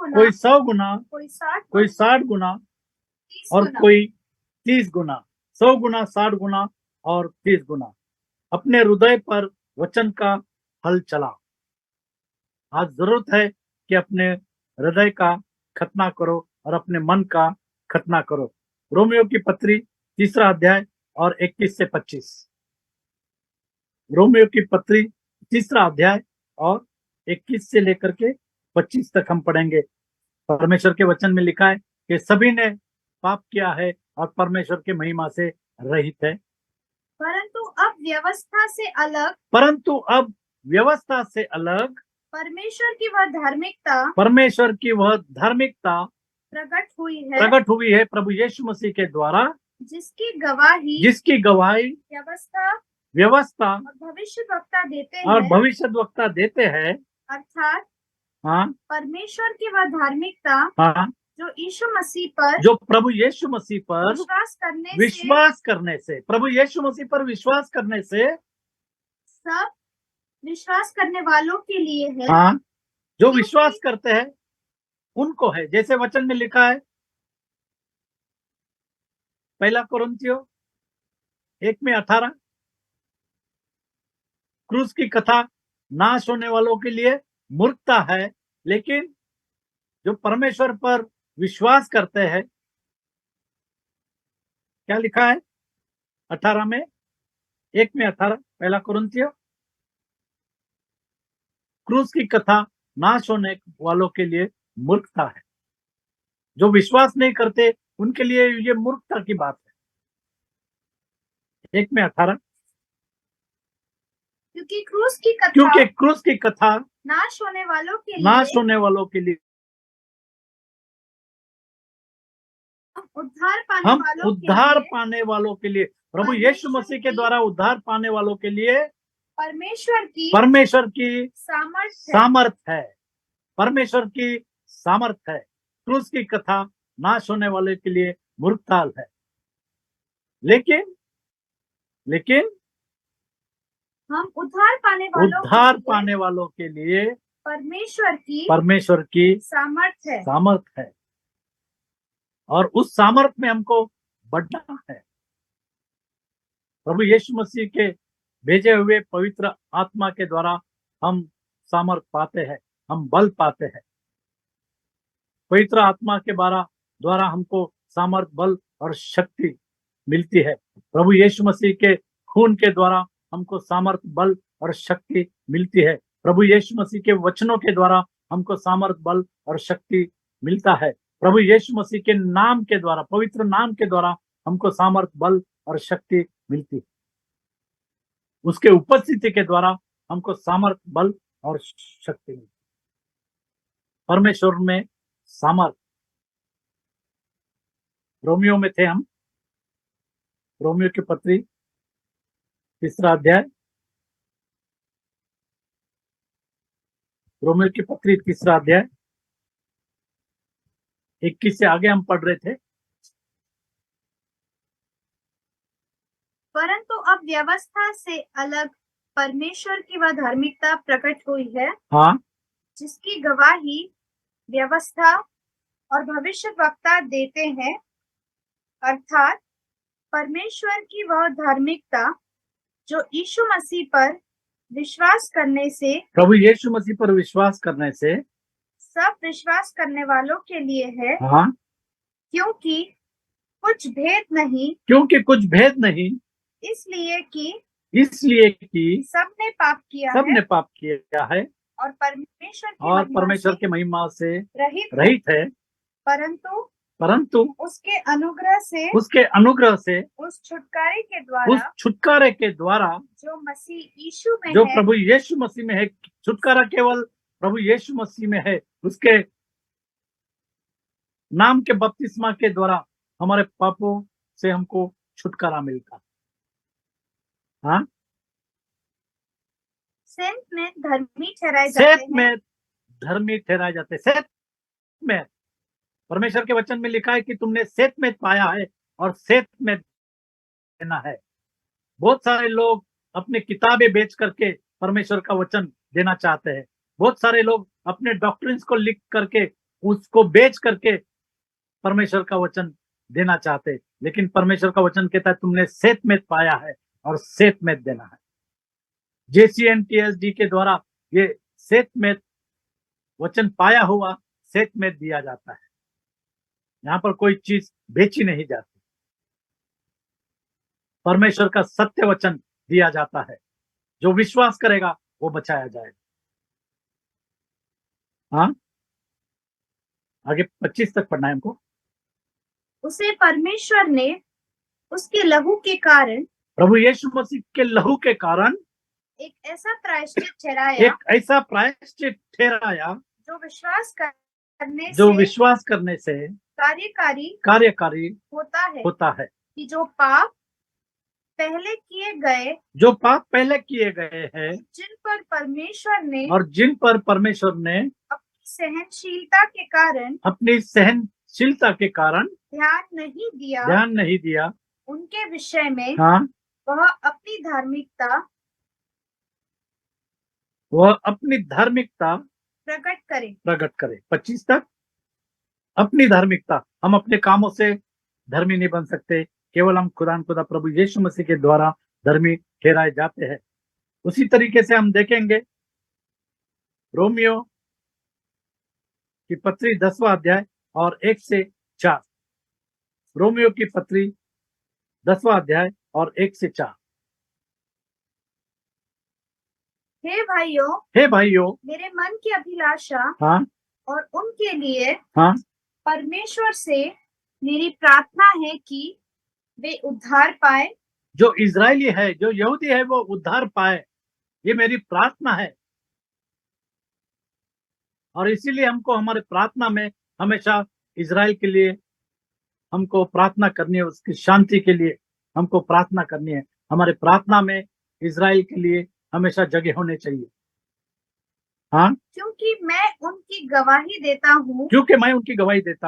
गुना, कोई 60 गुना, 30 और गुना। कोई 30 गुना, 100 गुना, 60 गुना और 30 गुना अपने हृदय पर वचन का हल चला। आज जरूरत है कि अपने हृदय का खतना करो और अपने मन का खतना करो। रोमियो की पत्री 3 अध्याय और 21 से 25। रोमियो की पत्री 3 अध्याय और 21 से लेकर के 25 तक हम पढ़ेंगे। परमेश्वर के वचन में लिखा है कि सभी ने पाप किया है और परमेश्वर की महिमा से रहित है। परंतु अब व्यवस्था से अलग परमेश्वर की वह धार्मिकता प्रकट हुई है प्रभु यीशु मसीह के द्वारा, जिसकी गवाही व्यवस्था और भविष्यद्वक्ता देते हैं। अर्थात हाँ, परमेश्वर की वह धार्मिकता हाँ, जो यीशु मसीह पर जो प्रभु यीशु मसीह पर विश्वास करने से प्रभु यीशु मसीह पर विश्वास करने से सब विश्वास करने वालों के लिए है। हाँ, जो विश्वास करते हैं उनको है। जैसे वचन में लिखा है 1 कोरिन्थियों 1:18, क्रूस की कथा नाश होने वालों के लिए मूर्खता है, लेकिन जो परमेश्वर पर विश्वास करते हैं, क्या लिखा है 18 में 1:18, 1 कोरिन्थियों, क्रूस की कथा नाश होने वालों के लिए मूर्खता है। जो विश्वास नहीं करते उनके लिए ये मूर्खता की बात है। 1:18, क्योंकि क्रूस की कथा नाश होने वालों के लिए उद्धार पाने वालों के लिए प्रभु यीशु मसीह के द्वारा उद्धार पाने वालों के लिए परमेश्वर की सामर्थ है। परमेश्वर की सामर्थ है। क्रूस की कथा नाश होने वाले के लिए मूर्खता है, लेकिन हम उद्धार पाने वालों के लिए परमेश्वर की सामर्थ है और उस सामर्थ में हमको बढ़ना है। प्रभु यीशु मसीह के भेजे हुए पवित्र आत्मा के द्वारा हम सामर्थ पाते हैं, हम बल पाते हैं। पवित्र आत्मा के द्वारा हमको सामर्थ, बल और शक्ति मिलती है। प्रभु यीशु मसीह के खून के द्वारा हमको सामर्थ, बल और शक्ति मिलती है। प्रभु यीशु मसीह के वचनों के द्वारा हमको सामर्थ, बल और शक्ति मिलता है। प्रभु यीशु मसीह के नाम के द्वारा, पवित्र नाम के द्वारा हमको सामर्थ, बल और शक्ति मिलती है। उसके उपस्थिति के द्वारा हमको सामर्थ, बल और शक्ति मिलती है। परमेश्वर में सामर्थ। रोमियो में थे हम। रोमियो की पत्री 3 अध्याय, रोमियो की पत्री 3 अध्याय 21 से आगे हम पढ़ रहे थे। परंतु अब व्यवस्था से अलग परमेश्वर की वह धार्मिकता प्रकट हुई है। हाँ, जिसकी गवाही व्यवस्था और भविष्यद्वक्ता देते हैं। अर्थात परमेश्वर की वह धार्मिकता जो यीशु मसीह पर विश्वास करने से, प्रभु यीशु मसीह पर विश्वास करने से सब विश्वास करने वालों के लिए है। हाँ, क्योंकि कुछ भेद नहीं, इसलिए कि सबने पाप किया है और परमेश्वर की महिमा से रहित है। परंतु उसके अनुग्रह से उस छुटकारे के द्वारा जो प्रभु यीशु मसीह में है। छुटकारा केवल प्रभु यीशु मसीह में है। उसके नाम के बपतिस्मा के द्वारा हमारे पापों से हमको छुटकारा मिलता। हाँ, सेंत में धर्मी ठहराए जाते। सेत में परमेश्वर के वचन में लिखा है कि तुमने सेत में पाया है और सेत में देना है। बहुत सारे लोग अपने किताबें बेच करके परमेश्वर का वचन देना चाहते हैं। बहुत सारे लोग अपने डॉक्ट्रिन्स को लिख करके उसको बेच करके परमेश्वर का वचन देना चाहते हैं। लेकिन परमेश्वर का वचन कहता है तुमने सेत में पाया है और सेत में देना है। JCNTSD के द्वारा ये सेत में वचन पाया हुआ सेत में दिया जाता है। यहाँ पर कोई चीज बेची नहीं जाती, परमेश्वर का सत्य वचन दिया जाता है। जो विश्वास करेगा वो बचाया जाएगा। हाँ, आगे 25 तक पढ़ना है हमको। उसे परमेश्वर ने उसके लहू के कारण, प्रभु यीशु मसीह के लहू के कारण एक ऐसा प्रायश्चित ठहराया एक ऐसा प्रायश्चित ठहराया जो विश्वास करने जो से विश्वास करने से कार्यकारी होता होता है है। कि जो पाप पहले किए गए, जो पाप पहले किए गए हैं जिन पर परमेश्वर ने और जिन पर परमेश्वर ने अपनी सहनशीलता के कारण अपनी सहनशीलता के कारण ध्यान नहीं दिया, उनके विषय में हाँ, वह अपनी धार्मिकता प्रकट करे। 25 तक। अपनी धार्मिकता, हम अपने कामों से धर्मी नहीं बन सकते, केवल हम खुदा प्रभु यीशु मसीह के द्वारा धर्मी ठहराए जाते हैं। उसी तरीके से हम देखेंगे रोमियो की पत्री 10वां अध्याय और 1 से 4। रोमियो की पत्री 10वां अध्याय और 1 से 4। हे भाइयों, मेरे मन की अभिलाषा हाँ और उनके लिए हाँ परमेश्वर से मेरी प्रार्थना है कि वे उद्धार पाए। जो इजरायली है, जो यहूदी है, वो उद्धार पाए, ये मेरी प्रार्थना है। और इसीलिए हमको हमारे प्रार्थना में हमेशा इजराइल के लिए हमको प्रार्थना करनी है, उसकी शांति के लिए हमको प्रार्थना करनी है। हमारे प्रार्थना में इजराइल के लिए हमेशा जगह होने चाहिए। हाँ, क्योंकि मैं उनकी गवाही देता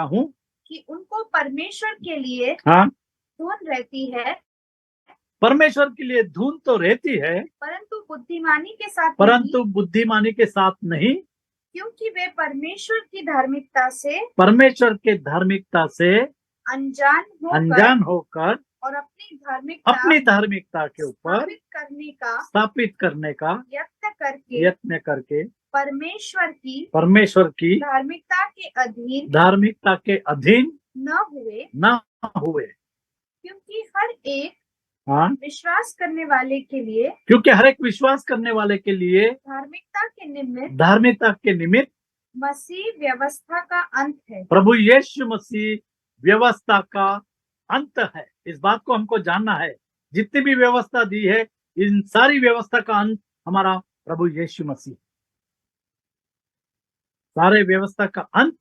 हूँ कि उनको परमेश्वर के लिए हाँ, धुन रहती है, परमेश्वर के लिए धुन तो रहती है, परंतु बुद्धिमानी के साथ नहीं, क्योंकि वे परमेश्वर के धार्मिकता से अनजान होकर और अपनी धार्मिकता के ऊपर स्थापित करने का यत्न करके परमेश्वर की धार्मिकता के अधीन न हुए, क्योंकि हर एक विश्वास करने वाले के लिए धार्मिकता के निमित्त मसीह व्यवस्था का अंत है। प्रभु यीशु मसीह व्यवस्था का अंत है। इस बात को हमको जानना है। जितनी भी व्यवस्था दी है, इन सारी व्यवस्था का अंत हमारा प्रभु यीशु मसीह। सारे व्यवस्था का अंत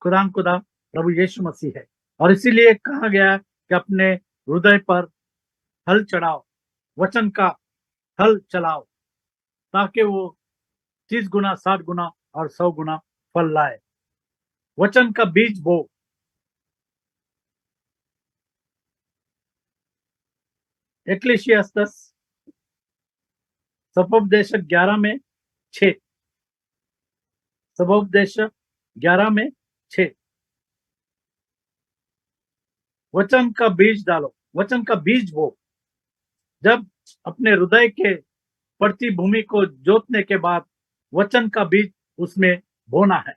खुदा प्रभु यीशु मसीह है। और इसीलिए कहा गया कि अपने हृदय पर हल चढ़ाओ, वचन का हल चलाओ, ताकि वो 30 गुना, 60 गुना और 100 गुना फल लाए। वचन का बीज बो। एक्लेशियास्tes सपोपदेशक 11 में 6। सपोपदेशक 11 में 6। वचन का बीज डालो, वचन का बीज बो। जब अपने हृदय के पड़ती भूमि को जोतने के बाद वचन का बीज उसमें बोना है।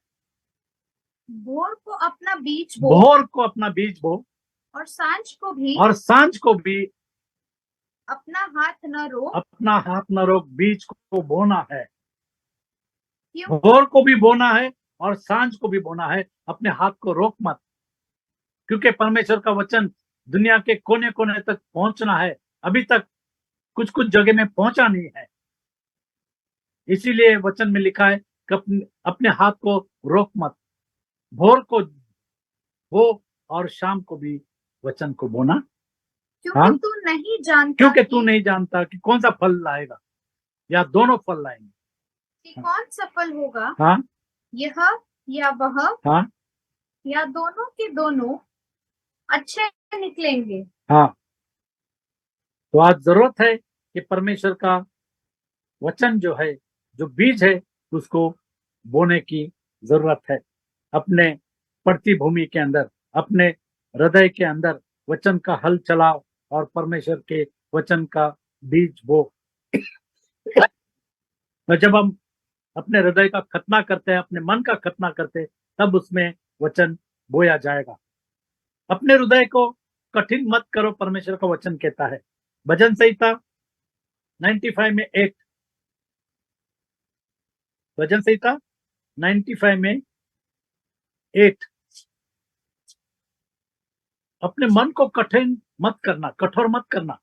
भोर को अपना बीज बो और सांझ को भी अपना हाथ न रोक बीज को बोना है। भोर को भी बोना है और सांझ को भी बोना है। अपने हाथ को रोक मत, क्योंकि परमेश्वर का वचन दुनिया के कोने कोने तक पहुंचना है। अभी तक कुछ जगह में पहुंचा नहीं है। इसीलिए वचन में लिखा है कि अपने हाथ को रोक मत। भोर को बो और शाम को भी वचन को बोना, क्योंकि तू नहीं जानता कि कौन सा फल लाएगा, या दोनों फल लाएंगे, कि कौन सा फल होगा। हाँ, यह या वह, हाँ, या दोनों के दोनों अच्छे निकलेंगे। हाँ। तो आज जरूरत है कि परमेश्वर का वचन जो है, जो बीज है, उसको बोने की जरूरत है। अपने पड़ती भूमि के अंदर, अपने हृदय के अंदर वचन का हल चलाओ और परमेश्वर के वचन का बीज बो। और जब हम अपने हृदय का खतना करते हैं, अपने मन का खतना करते हैं, तब उसमें वचन बोया जाएगा। अपने हृदय को कठिन मत करो, परमेश्वर का वचन कहता है। भजन संहिता 95 में 8, भजन संहिता 95 में 8, अपने मन को कठिन मत करना, कठोर मत करना।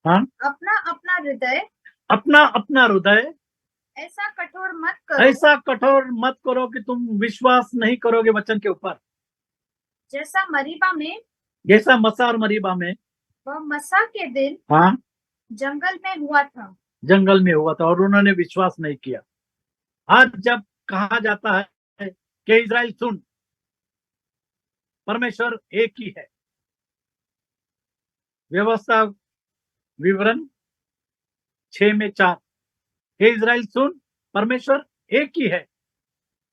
हाँ, अपना अपना हृदय अपना अपना हृदय ऐसा कठोर मत करो, ऐसा कठोर मत करो कि तुम विश्वास नहीं करोगे वचन के ऊपर। जैसा मरीबा में, जैसा मसा और मरीबा में, वह मसा के दिन हाँ, जंगल में हुआ था। जंगल में हुआ था और उन्होंने विश्वास नहीं किया। आज जब कहा जाता है कि इज़राइल सुन, परमेश्वर एक ही है। व्यवस्था विवरण 6 में 4, हे इज़राइल सुन, परमेश्वर एक ही है।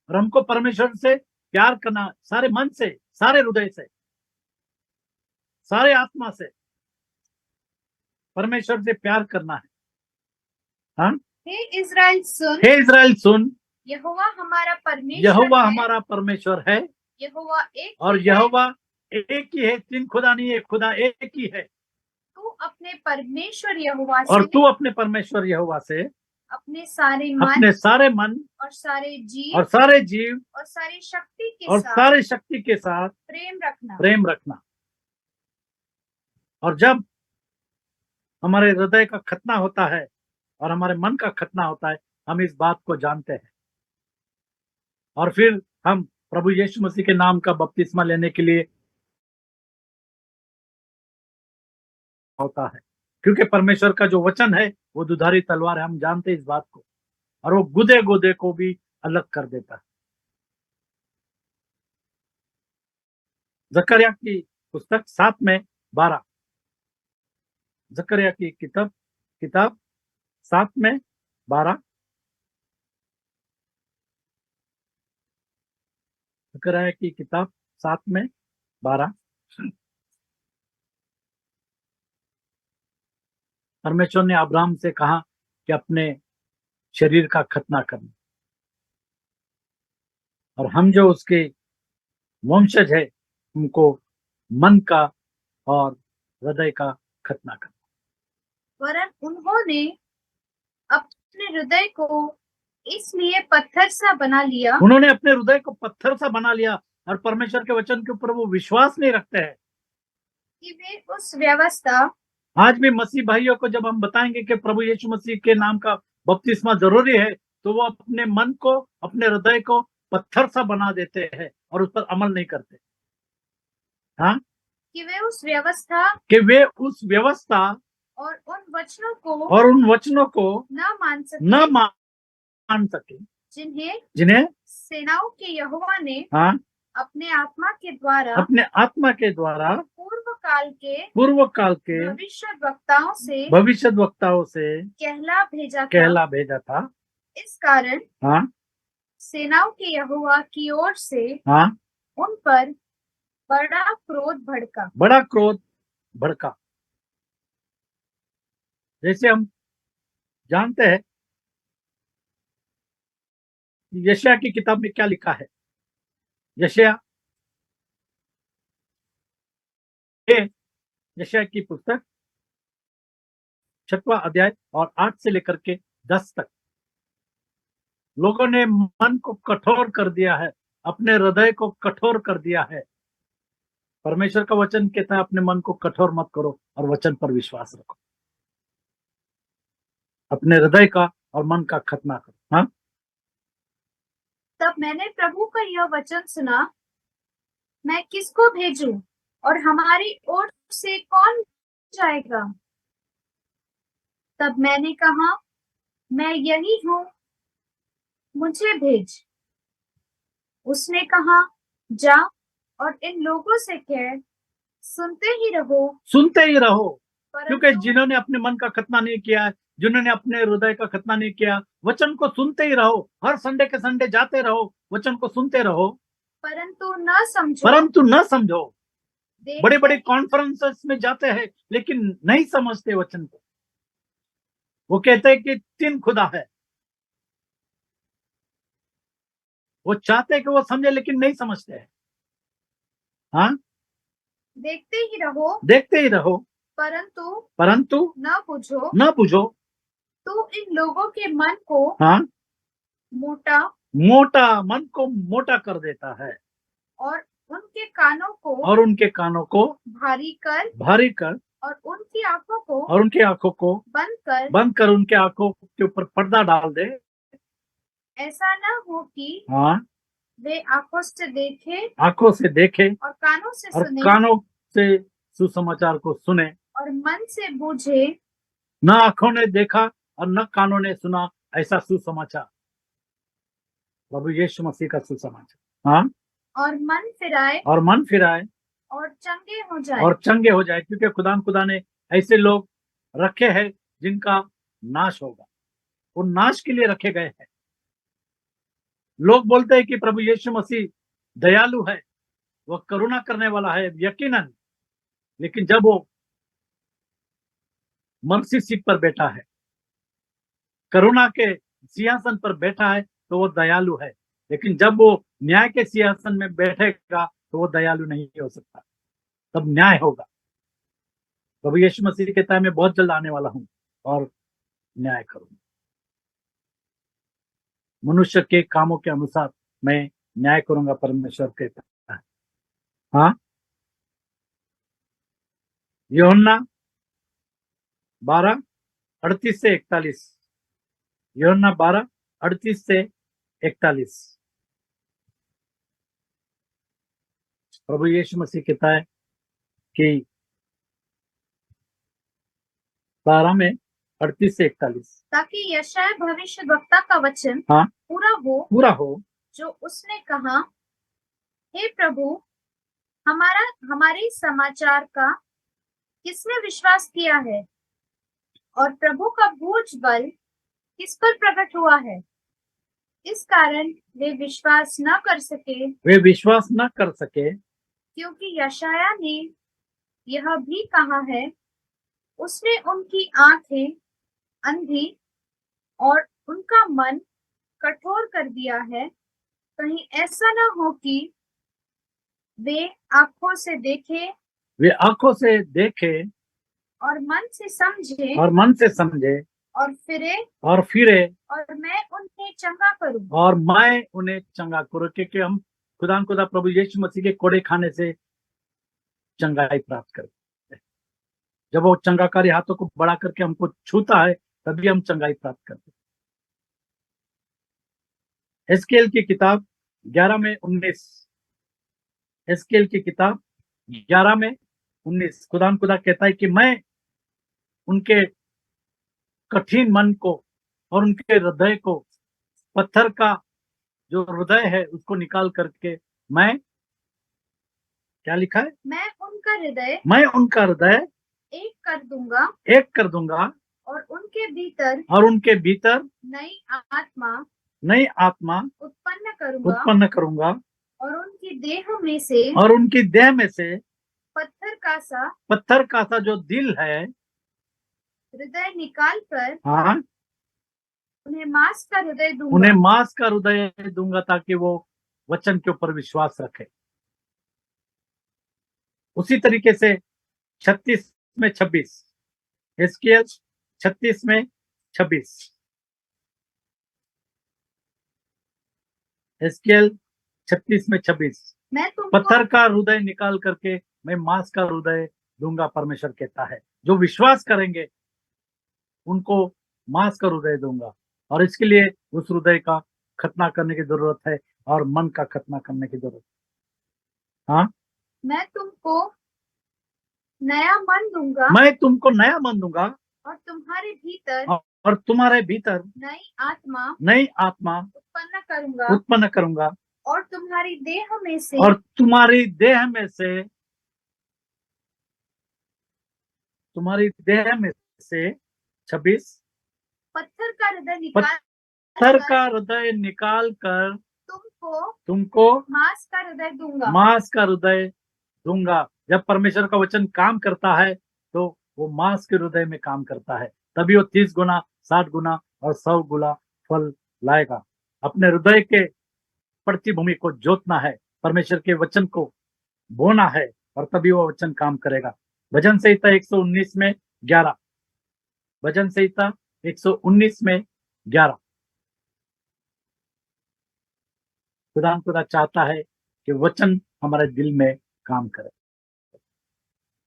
और हमको परमेश्वर से प्यार करना, सारे मन से, सारे हृदय से, सारे आत्मा से परमेश्वर से प्यार करना है। हाँ, हे इज़राइल सुन, हे इज़राइल सुन, यहोवा हमारा परमेश्वर यहोवा है, हमारा परमेश्वर है यहोवा एक और ही है। यहोवा एक ही है, तीन खुदा नहीं है, खुदा एक ही है। तू अपने परमेश्वर यहोवा और से, तू अपने परमेश्वर यहोवा से अपने सारे मन अपने सारे मन और सारे जीव और सारे जीव और सारी शक्ति के और साथ सारे शक्ति के साथ प्रेम रखना। और जब हमारे हृदय का खतना होता है और हमारे मन का खतना होता है, हम इस बात को जानते हैं और फिर हम प्रभु यीशु मसीह के नाम का बपतिस्मा लेने के लिए होता है, क्योंकि परमेश्वर का जो वचन है वो दुधारी तलवार है। हम जानते हैं इस बात को, और वो गुदे गुदे को भी अलग कर देता है। जकरिया की पुस्तक 7 में 12, जकरिया की किताब 7 में 12, जकरिया की किताब 7 में 12। परमेश्वर ने अब्राहम से कहा कि अपने शरीर का खतना करना, और हम जो उसके वंशज है उनको मन का और हृदय का खतना करना। वरन उन्होंने अपने हृदय को इसलिए पत्थर सा बना लिया, उन्होंने अपने हृदय को पत्थर सा बना लिया और परमेश्वर के वचन के ऊपर वो विश्वास नहीं रखते हैं कि वे उस व्यवस्था, आज भी मसीह भाइयों को जब हम बताएंगे कि प्रभु यीशु मसीह के नाम का बपतिस्मा जरूरी है, तो वो अपने मन को, अपने हृदय को पत्थर सा बना देते हैं और उस पर अमल नहीं करते। हाँ, कि वे उस व्यवस्था और उन वचनों को न मान सके, जिन्हें सेनाओं के यहोवा ने हाँ, अपने आत्मा के द्वारा पूर्व काल के भविष्यद्वक्ताओं से कहला भेजा था। इस कारण हाँ, सेनाओं के यहोवा की ओर से हाँ, उन पर बड़ा क्रोध भड़का। जैसे हम जानते हैं यशायाह की किताब में क्या लिखा है। यशायाह की पुस्तक 6वां अध्याय और 8 से लेकर के 10 तक, लोगों ने मन को कठोर कर दिया है, अपने हृदय को कठोर कर दिया है। परमेश्वर का वचन कहता है अपने मन को कठोर मत करो और वचन पर विश्वास रखो, अपने हृदय का और मन का खतना करो। हाँ, तब मैंने प्रभु का यह वचन सुना, मैं किसको भेजूं और हमारी ओर से कौन जाएगा? तब मैंने कहा, मैं यही हूँ, मुझे भेज। उसने कहा, जा और इन लोगों से कह, सुनते ही रहो, क्योंकि जिन्होंने अपने मन का खतना नहीं किया, जिन्होंने अपने हृदय का खतना नहीं किया, वचन को सुनते ही रहो। हर संडे के संडे जाते रहो, वचन को सुनते रहो, परंतु न समझो। बड़े बड़े कॉन्फ्रेंसेस में जाते हैं लेकिन नहीं समझते वचन को। वो कहते हैं कि 3 खुदा है, वो चाहते हैं कि वो समझे लेकिन नहीं समझते हैं। हाँ, देखते ही रहो देखते ही रहो परंतु न बुझो। बुझो। तू इन लोगों के मन को हाँ, मोटा मन को मोटा कर देता है और उनके कानों को और उनके कानों को भारी कर और उनकी आंखों को बंद कर उनके आंखों के ऊपर पर्दा डाल दे। ऐसा न हो कि हाँ, वे आंखों से देखे और कानों से और सुने कानों से सुसमाचार को सुने और मन से बूझे न आंखों ने देखा और न कानों ने सुना ऐसा सुसमाचार, प्रभु यीशु मसीह का सुसमाचार। हाँ, और मन फिराए और चंगे हो जाए क्योंकि खुदा ने ऐसे लोग रखे हैं जिनका नाश होगा, वो नाश के लिए रखे गए हैं। लोग बोलते हैं कि प्रभु यीशु मसीह दयालु है, वह करुणा करने वाला है, यकीनन, लेकिन जब वो मर्सी सीट पर बैठा है, करुणा के सिंहासन पर बैठा है, तो वो दयालु है, लेकिन जब वो न्याय के सिंहासन में बैठेगा तो वो दयालु नहीं हो सकता, तब न्याय होगा। प्रभु यीशु मसीह कहता है मैं बहुत जल्द आने वाला हूं और न्याय करूंगा, मनुष्य के कामों के अनुसार मैं न्याय करूंगा, परमेश्वर कहता है। हाँ, यूहन्ना 12:38 से 41, यूहन्ना 12:38 से 41। प्रभु यीशु मसीह कहता है कि 12:38 से 41, ताकि यशायाह भविष्यद्वक्ता का वचन हाँ, पूरा हो जो उसने कहा, हे प्रभु, हमारे समाचार का किसने विश्वास किया है और प्रभु का भुज बल किस पर प्रकट हुआ है। इस कारण वे विश्वास न कर सके क्योंकि यशायाह ने यह भी कहा है, उसने उनकी आंखें अंधी और उनका मन कठोर कर दिया है, कहीं ऐसा न हो कि वे आंखों से देखे और मन से समझे और फिरे और मैं उन्हें चंगा करूं। क्योंकि हम खुदा प्रभु यीशु मसीह के कोड़े खाने से चंगाई प्राप्त करते हैं। जब वो चंगाकारी हाथों को बढ़ा करके हमको छूता है तभी हम चंगाई प्राप्त करते हैं। एस्केल की किताब 11:19, एस्केल की किताब 11:19, खुदा कहता है कि मैं उनके कठिन मन को और उनके हृदय को, पत्थर का जो हृदय है उसको निकाल करके मैं, क्या लिखा है, मैं उनका हृदय एक कर दूंगा और उनके भीतर नई आत्मा उत्पन्न करूंगा और उनकी देह में से पत्थर का सा जो दिल है, हृदय निकाल कर हाँ, उन्हें मांस का हृदय दूंगा ताकि वो वचन के ऊपर विश्वास रखे। उसी तरीके से 36:26, एस्केल 36:26, एस्केल 36:26, पत्थर का हृदय निकाल करके मैं मांस का हृदय दूंगा, परमेश्वर कहता है। जो विश्वास करेंगे उनको मांस का हृदय दूंगा, और इसके लिए उस हृदय का खतना करने की जरूरत है और मन का खतना करने की जरूरत है। हाँ, मैं तुमको नया मन दूंगा और तुम्हारे भीतर नई आत्मा उत्पन्न करूंगा और तुम्हारी देह में से 26, पत्थर का हृदय निकाल कर तुमको मांस का हृदय दूंगा। जब परमेश्वर का वचन काम करता है तो वो मांस के हृदय में काम करता है, तभी वो 30 गुना, 60 गुना और 100 गुना फल लाएगा। अपने हृदय के पड़ती भूमि को जोतना है, परमेश्वर के वचन को बोना है, और तभी वो वचन काम करेगा। भजन संहिता 119 में 11, भजन संहिता 119 में 11। खुदा चाहता है कि वचन हमारे दिल में काम करे,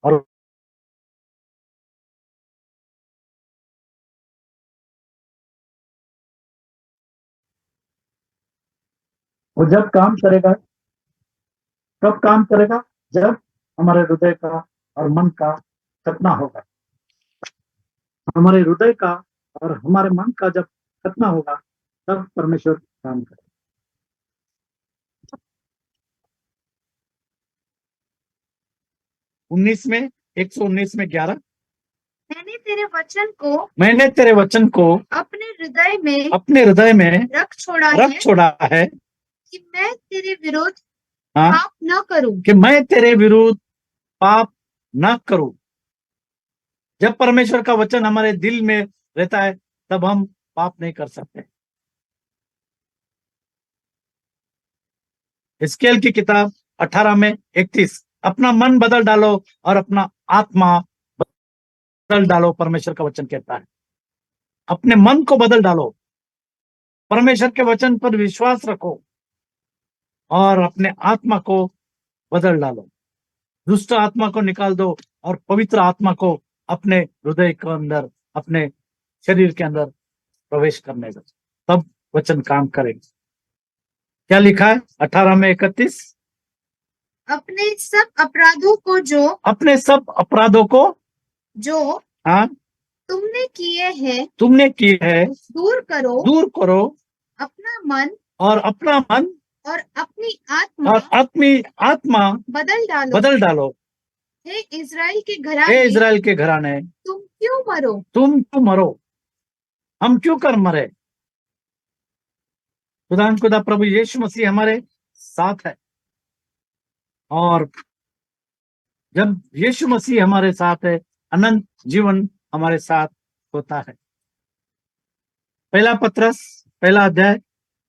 और वो जब काम करेगा, कब काम करेगा? जब हमारे हृदय का और मन का खतना होगा। हमारे हृदय का और हमारे मन का जब खतना होगा, तब परमेश्वर काम करेगा। 19 में 119 में 11, मैंने तेरे वचन को मैंने तेरे वचन को अपने हृदय में रख छोड़ा है कि मैं तेरे विरुद्ध हाँ, पाप न करूं। कि मैं तेरे विरुद्ध पाप न करूं। जब परमेश्वर का वचन हमारे दिल में रहता है, तब हम पाप नहीं कर सकते। हिजकिय्याह की किताब 18 में 31, अपना मन बदल डालो और अपना आत्मा बदल डालो, परमेश्वर का वचन कहता है। अपने मन को बदल डालो, परमेश्वर के वचन पर विश्वास रखो, और अपने आत्मा को बदल डालो। दुष्ट आत्मा को निकाल दो और पवित्र आत्मा को अपने हृदय के अंदर, अपने शरीर के अंदर प्रवेश करने दो, तब वचन काम करेगा। क्या लिखा है 18 में 31? अपने सब अपराधों को जो हाँ, तुमने किए हैं दूर करो, अपना मन और अपनी आत्मा बदल डालो। हे इज़राइल के घराने, तुम क्यों मरो? हम क्यों कर मरे? खुदा प्रभु यीशु मसीह हमारे साथ है, और जब यीशु मसीह हमारे साथ है, अनंत जीवन हमारे साथ होता है। पहला पत्रस पहला अध्याय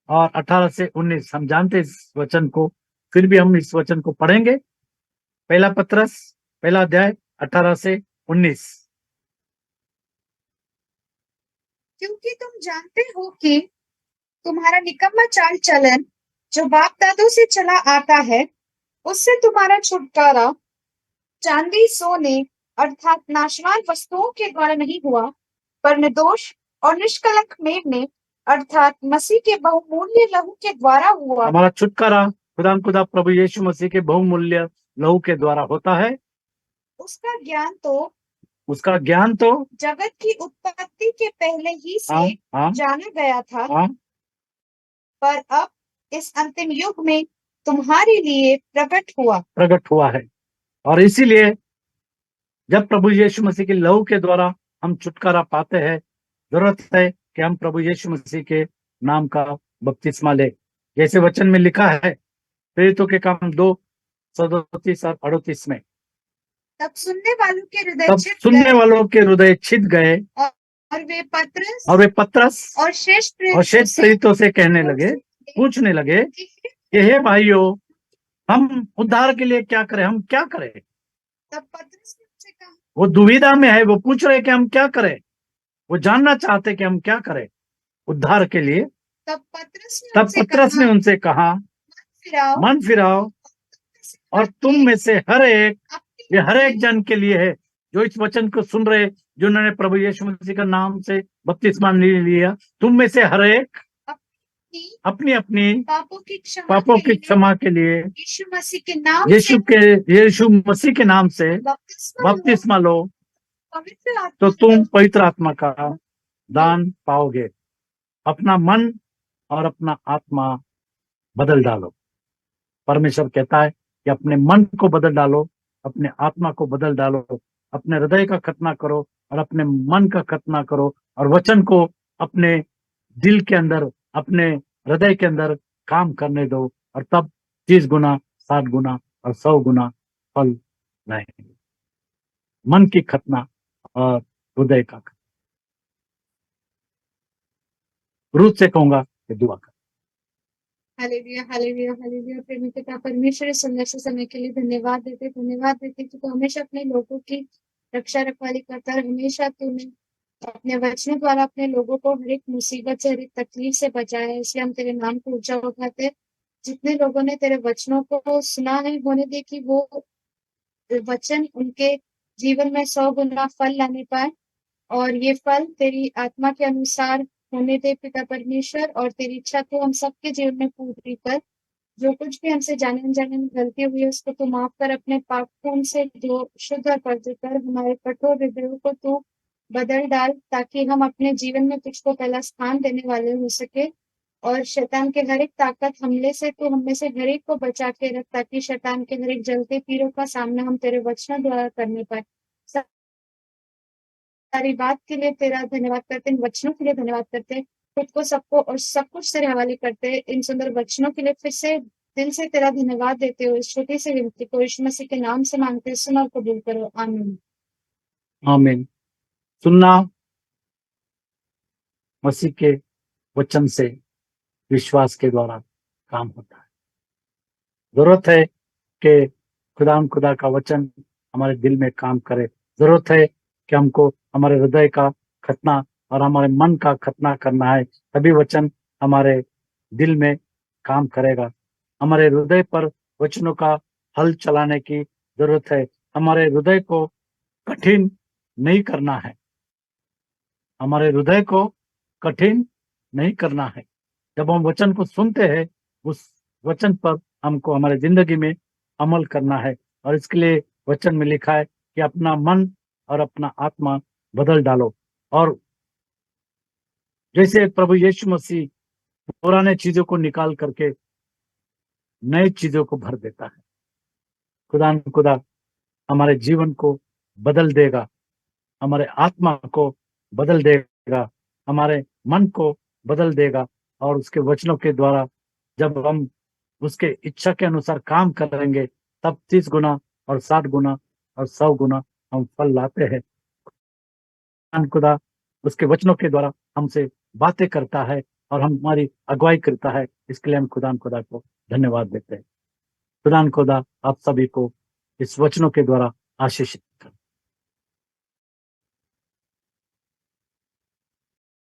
और 18 से 19, हम जानते इस वचन को, फिर भी हम इस वचन को पढ़ेंगे। पहला पत्रस पहला अध्याय 18 से 19। क्योंकि तुम जानते हो कि तुम्हारा निकम्मा चाल चलन जो बाप दादों से चला आता है, उससे तुम्हारा छुटकारा चांदी सोने अर्थात नाशवान वस्तुओं के द्वारा नहीं हुआ, पर निर्दोष और निष्कलंक मेमने अर्थात मसीह के बहुमूल्य लहू के द्वारा हुआ। हमारा छुटकारा खुदा प्रभु यीशु मसीह के बहुमूल्य लहू के द्वारा होता है। उसका ज्ञान तो जगत की उत्पत्ति के पहले ही से जाना गया था, पर अब इस अंतिम युग में तुम्हारे लिए प्रकट हुआ है। और इसीलिए जब प्रभु यीशु मसीह के लहू के द्वारा हम छुटकारा पाते हैं, जरूरत है कि हम प्रभु यीशु मसीह के नाम का बपतिस्मा ले, जैसे वचन में लिखा है प्रेरितों के काम 2:37 और 38 में। तब सुनने वालों के हृदय छिद गए और वे पत्रस और शेष प्रेरितों से कहने लगे, पूछने लगे कि हे भाइयों, हम उद्धार के लिए क्या करें? हम क्या करें? तब पत्रस ने उनसे कहा, वो दुविधा में है, वो पूछ रहे कि हम क्या करें, वो जानना चाहते कि हम क्या करें उद्धार के लिए। तब पत्रस ने उनसे कहा, मन फिराओ और तुम में से हर एक जन के लिए है जो इस वचन को सुन रहे, जिन्होंने प्रभु यीशु मसीह का नाम से बपतिस्मा लिया, तुम में से हर एक अपनी अपनी पापों की क्षमा के लिए यीशु मसीह के नाम से बपतिस्मा लो, तो तुम पवित्र आत्मा का दान पाओगे। अपना मन और अपना आत्मा बदल डालो। परमेश्वर कहता है कि अपने मन को बदल डालो, अपने आत्मा को बदल डालो, अपने हृदय का खतना करो और अपने मन का खतना करो, और वचन को अपने दिल के अंदर, अपने हृदय के अंदर काम करने दो, और तब 30 गुना 60 गुना और 100 गुना फल लाएंगे। मन की खतना और हृदय का खतना। रूस से कहूंगा कि दुआ कर। Hallelujah, hallelujah, hallelujah. प्रेमी पिता परमेश्वर, इस सुंदर से समय के लिए धन्यवाद देते कि तू हमेशा अपने लोगों की रक्षा रखवाली करता है। हमेशा तूने अपने वचनों द्वारा अपने लोगों को हर एक मुसीबत से, हर एक तकलीफ से बचाया है। इसलिए हम तेरे नाम को ऊंचा उठाते हैं। जितने लोगों ने तेरे वचनों को सुना है, होने दे कि वो वचन उनके जीवन में 100 गुना फल लाने पाए, और ये फल तेरी आत्मा के अनुसार होने दे पिता परमेश्वर। और तेरी इच्छा को हम सबके जीवन में पूरी कर। जो कुछ भी हमसे जाने अनजाने में गलती हुई है, उसको तू माफ कर। अपने पाप खून से जो शुद्ध और पवित्र कर। हमारे कठोर हृदयों को तू बदल डाल, ताकि हम अपने जीवन में तुझको पहला स्थान देने वाले हो सके। और शैतान के हर एक ताकत हमले से तू हम में से हर एक को बचा के रख, ताकि शैतान के हर एक जलते तीरों का सामना हम तेरे वचनों द्वारा करने पाए। सारी बात के लिए तेरा धन्यवाद करते हैं, इन वचनों के लिए धन्यवाद करते हैं, खुद को, सबको और सब कुछ तेरे हवाले करते हैं। इन सुंदर वचनों के लिए फिर से दिल से तेरा धन्यवाद देते हुए इस छोटी सी विनती को यीशु मसीह के नाम से मांगते हैं, सुन और कबूल करो, आमीन। आमीन। सुनना मसीह के वचन से विश्वास के द्वारा काम होता है। जरूरत है कि खुदा का वचन हमारे दिल में काम करे। जरूरत है कि हमको हमारे हृदय का खतना और हमारे मन का खतना करना है, तभी वचन हमारे दिल में काम करेगा। हमारे हृदय पर वचनों का हल चलाने की जरूरत है। हमारे हृदय को कठिन नहीं करना है। हमारे हृदय को कठिन नहीं करना है। जब हम वचन को सुनते हैं, उस वचन पर हमको हमारे जिंदगी में अमल करना है। और इसके लिए वचन में लिखा है कि अपना मन और अपना आत्मा बदल डालो। और जैसे प्रभु यीशु मसीह पुराने चीजों को निकाल करके नए चीजों को भर देता है, खुदा हमारे जीवन को बदल देगा, हमारे आत्मा को बदल देगा, हमारे मन को बदल देगा। और उसके वचनों के द्वारा जब हम उसके इच्छा के अनुसार काम करेंगे, तब 30 गुना और 60 गुना और 100 गुना हम फल लाते हैं। खुदा उसके वचनों के द्वारा हमसे बातें करता है और हमारी अगुवाई करता है। इसके लिए हम खुदा को धन्यवाद देते हैं। खुदा आप सभी को इस वचनों के द्वारा आशीष